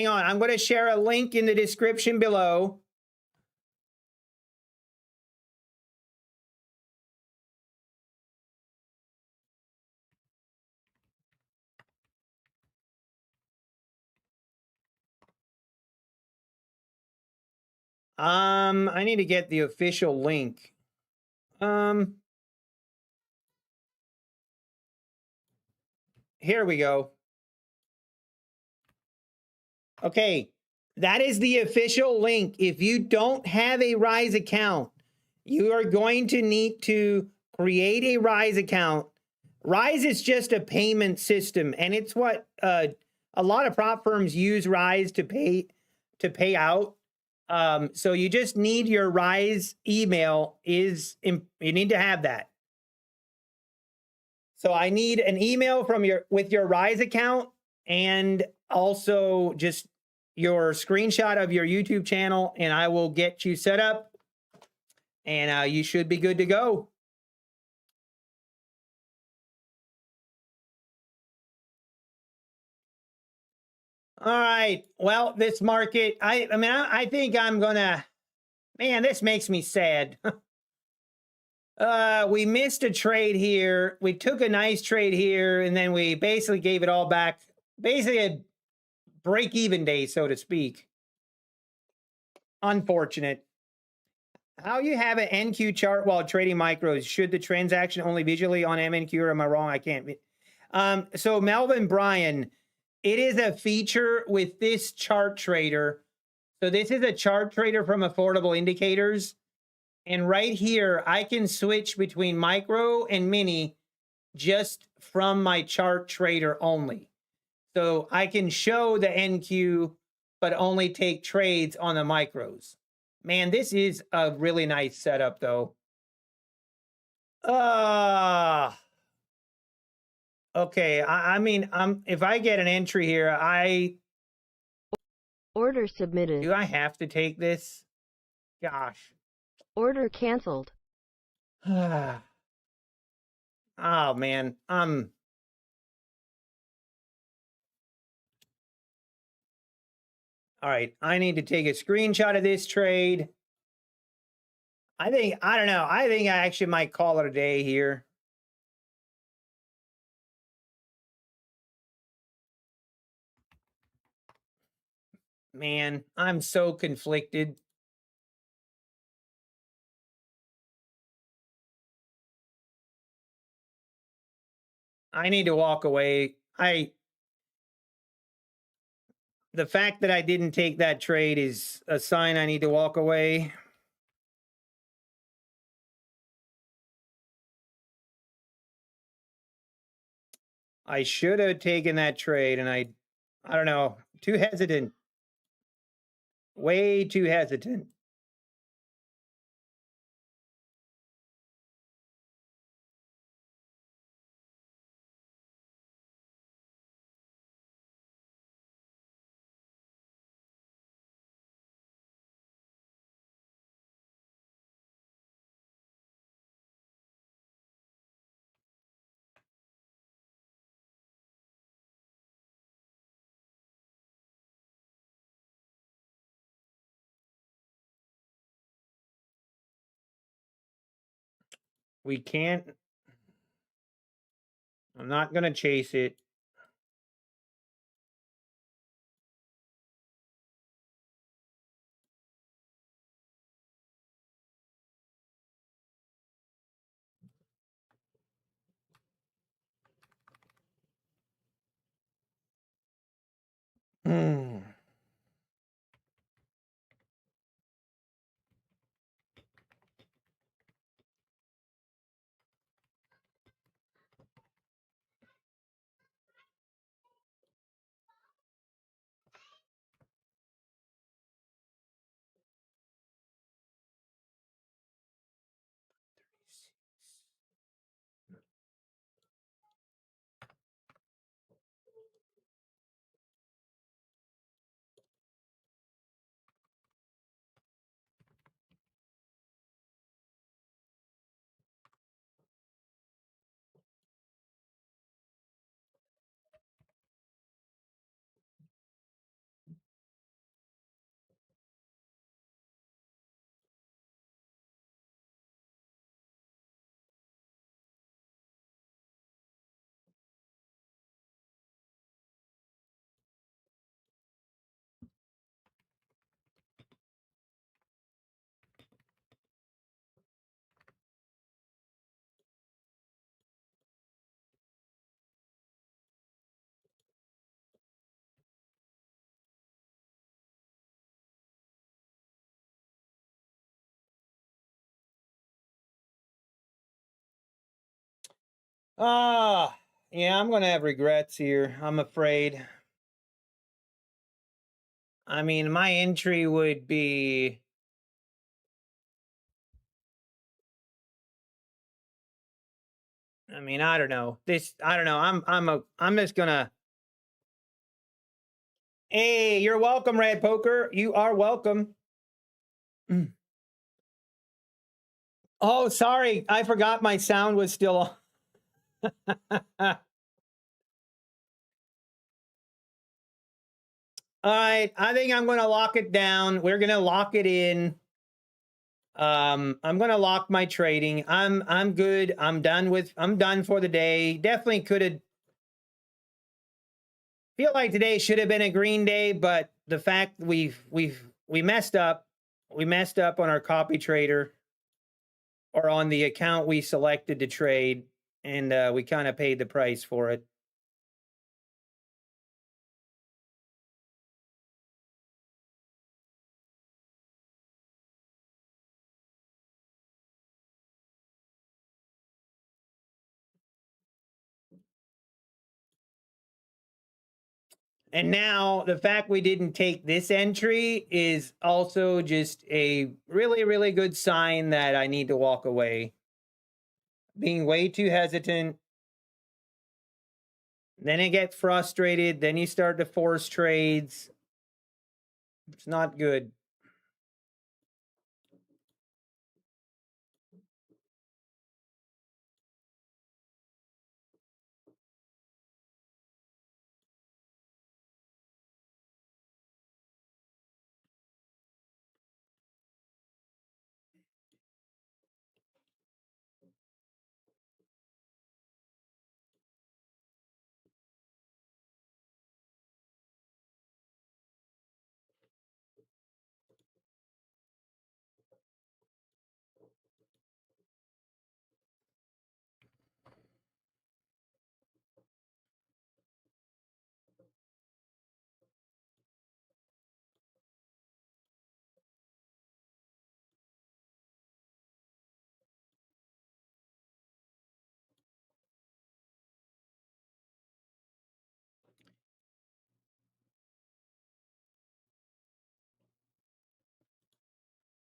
on, I'm going to share a link in the description below. I need to get the official link. Here we go. Okay, that is the official link. If you don't have a Rise account, you are going to need to create a Rise account. Rise is just a payment system, and it's what a lot of prop firms use Rise to pay out. So you just need your Rise email. You need to have that. So I need an email from with your Rise account, and also just your screenshot of your YouTube channel, and I will get you set up, and you should be good to go. All right. Well, this market, I think I'm gonna, man, this makes me sad. We missed a trade here. We took a nice trade here, and then we basically gave it all back. Basically a break-even day, so to speak. Unfortunate. How you have an NQ chart while trading micros? Should the transaction only visually on MNQ, or am I wrong? I can't. So Melvin Bryan, it is a feature with this chart trader. So this is a chart trader from Affordable Indicators. And right here, I can switch between micro and mini just from my chart trader only. So I can show the NQ, but only take trades on the micros. Man, this is a really nice setup, though. Okay, I mean, if I get an entry here, Order submitted. do I have to take this? Gosh. Order canceled. Oh man, all right, I need to take a screenshot of this trade. I don't know. I think I actually might call it a day here. Man, I'm so conflicted. I need to walk away. The fact that I didn't take that trade is a sign I need to walk away. I should have taken that trade, and I don't know, too hesitant. Way too hesitant. We can't. I'm not going to chase it. Hmm. Yeah, I'm going to have regrets here, I'm afraid. I mean, my entry would be, I mean, I don't know. I don't know. I'm just going to. Hey, you're welcome, Red Poker. You are welcome. Oh, sorry. I forgot my sound was still on. All right. I think I'm going to lock it down. We're going to lock it in. I'm going to lock my trading. I'm good. I'm done for the day. Definitely could have. Feel like today should have been a green day, but the fact we messed up. We messed up on our copy trader or on the account we selected to trade, and we kind of paid the price for it. And now the fact we didn't take this entry is also just a really, really good sign that I need to walk away. being way too hesitant. Then you get frustrated. Then you start to force trades. It's not good.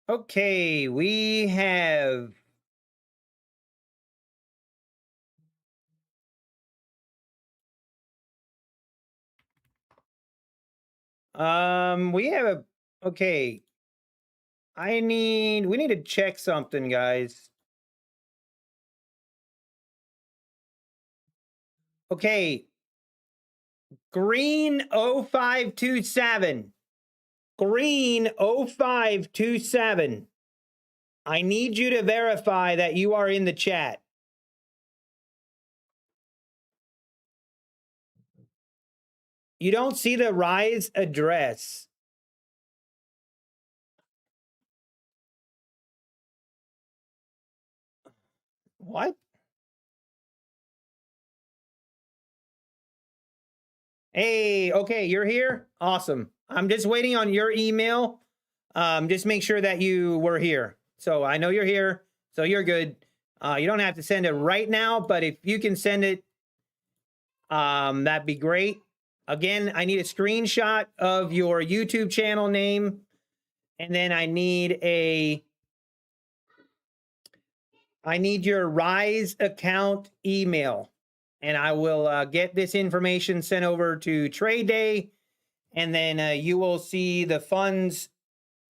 Okay, we have we have a okay. We need to check something, guys. Okay. Green 0527. Green 0527. I need you to verify that you are in the chat. You don't see the Rise address. What? Hey, okay, you're here? Awesome. I'm just waiting on your email. Just make sure that you were here. So I know you're here, so you're good. You don't have to send it right now, but if you can send it, that'd be great. Again, I need a screenshot of your YouTube channel name, and then I need your Rise account email, and I will get this information sent over to Trade Day, and then you will see the funds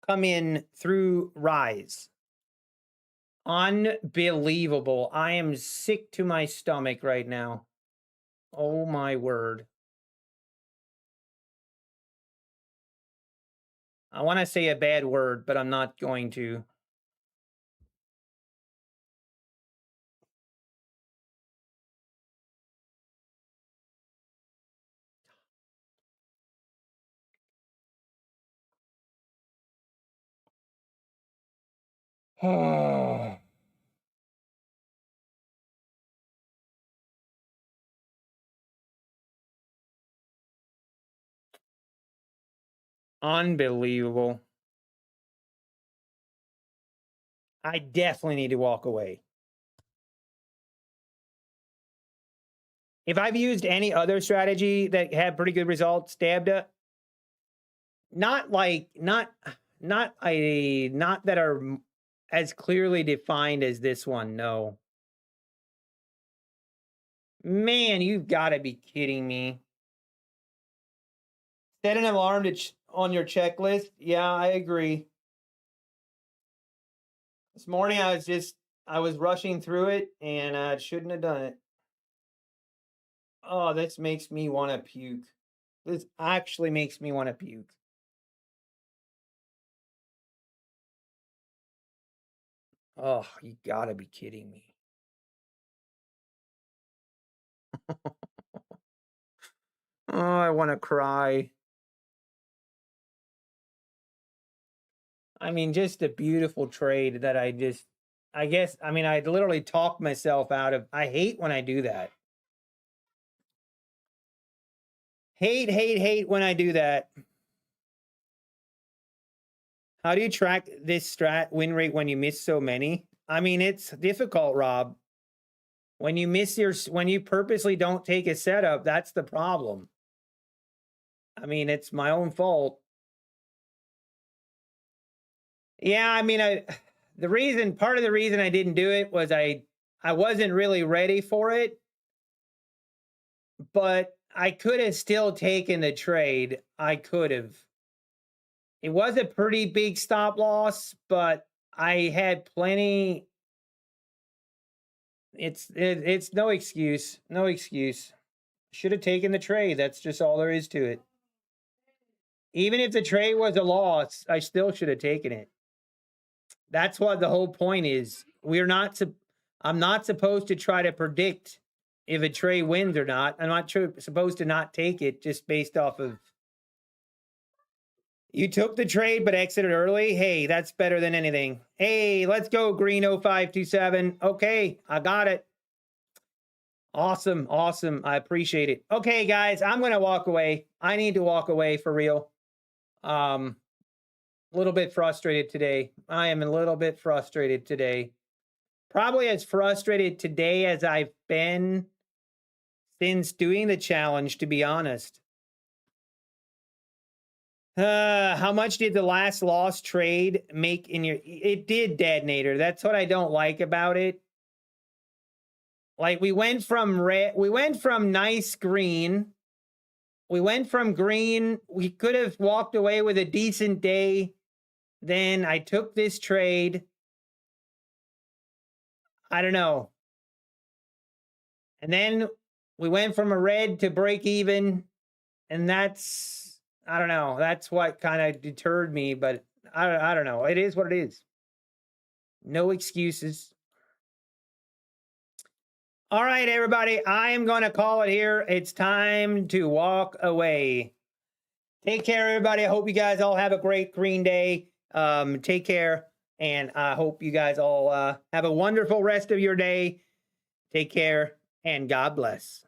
come in through Rise. Unbelievable. I am sick to my stomach right now. Oh my word. I want to say a bad word, but I'm not going to. Unbelievable. I definitely need to walk away. If I've used any other strategy that had pretty good results, Stabda, not that are as clearly defined as this one, no. Man, you've got to be kidding me. Set an alarm on your checklist. Yeah, I agree. This morning I was rushing through it and I shouldn't have done it. Oh, this makes me want to puke. This actually makes me want to puke. Oh, you gotta be kidding me. Oh, I want to cry. I mean, just a beautiful trade that I literally talked myself out of. I hate when I do that. Hate when I do that. How do you track this strat win rate when you miss so many? I mean, it's difficult, Rob. When you purposely don't take a setup, that's the problem. I mean, it's my own fault. Yeah, I mean, part of the reason I didn't do it was I I wasn't really ready for it, but I could have still taken the trade. I could have. It was a pretty big stop loss, but I had plenty. It's no excuse. No excuse. Should have taken the trade. That's just all there is to it. Even if the trade was a loss, I still should have taken it. That's what the whole point is. I'm not supposed to try to predict if a trade wins or not. I'm not supposed to not take it just based off of you took the trade but exited early. Hey, that's better than anything. Hey, let's go, Green 0527. Okay, I got it. Awesome, awesome. I appreciate it. Okay, guys, I'm going to walk away. I need to walk away for real. A little bit frustrated today. I am a little bit frustrated today. Probably as frustrated today as I've been since doing the challenge, to be honest. How much did the last loss trade make in your... It did, Dadnator. That's what I don't like about it. Like, we went from red... We went from nice green. We went from green. We could have walked away with a decent day. Then I took this trade. I don't know. And then we went from a red to break even. And that's... I don't know. That's what kind of deterred me, but I don't know. It is what it is. No excuses. All right, everybody. I am going to call it here. It's time to walk away. Take care, everybody. I hope you guys all have a great green day. Take care. And I hope you guys all have a wonderful rest of your day. Take care and God bless.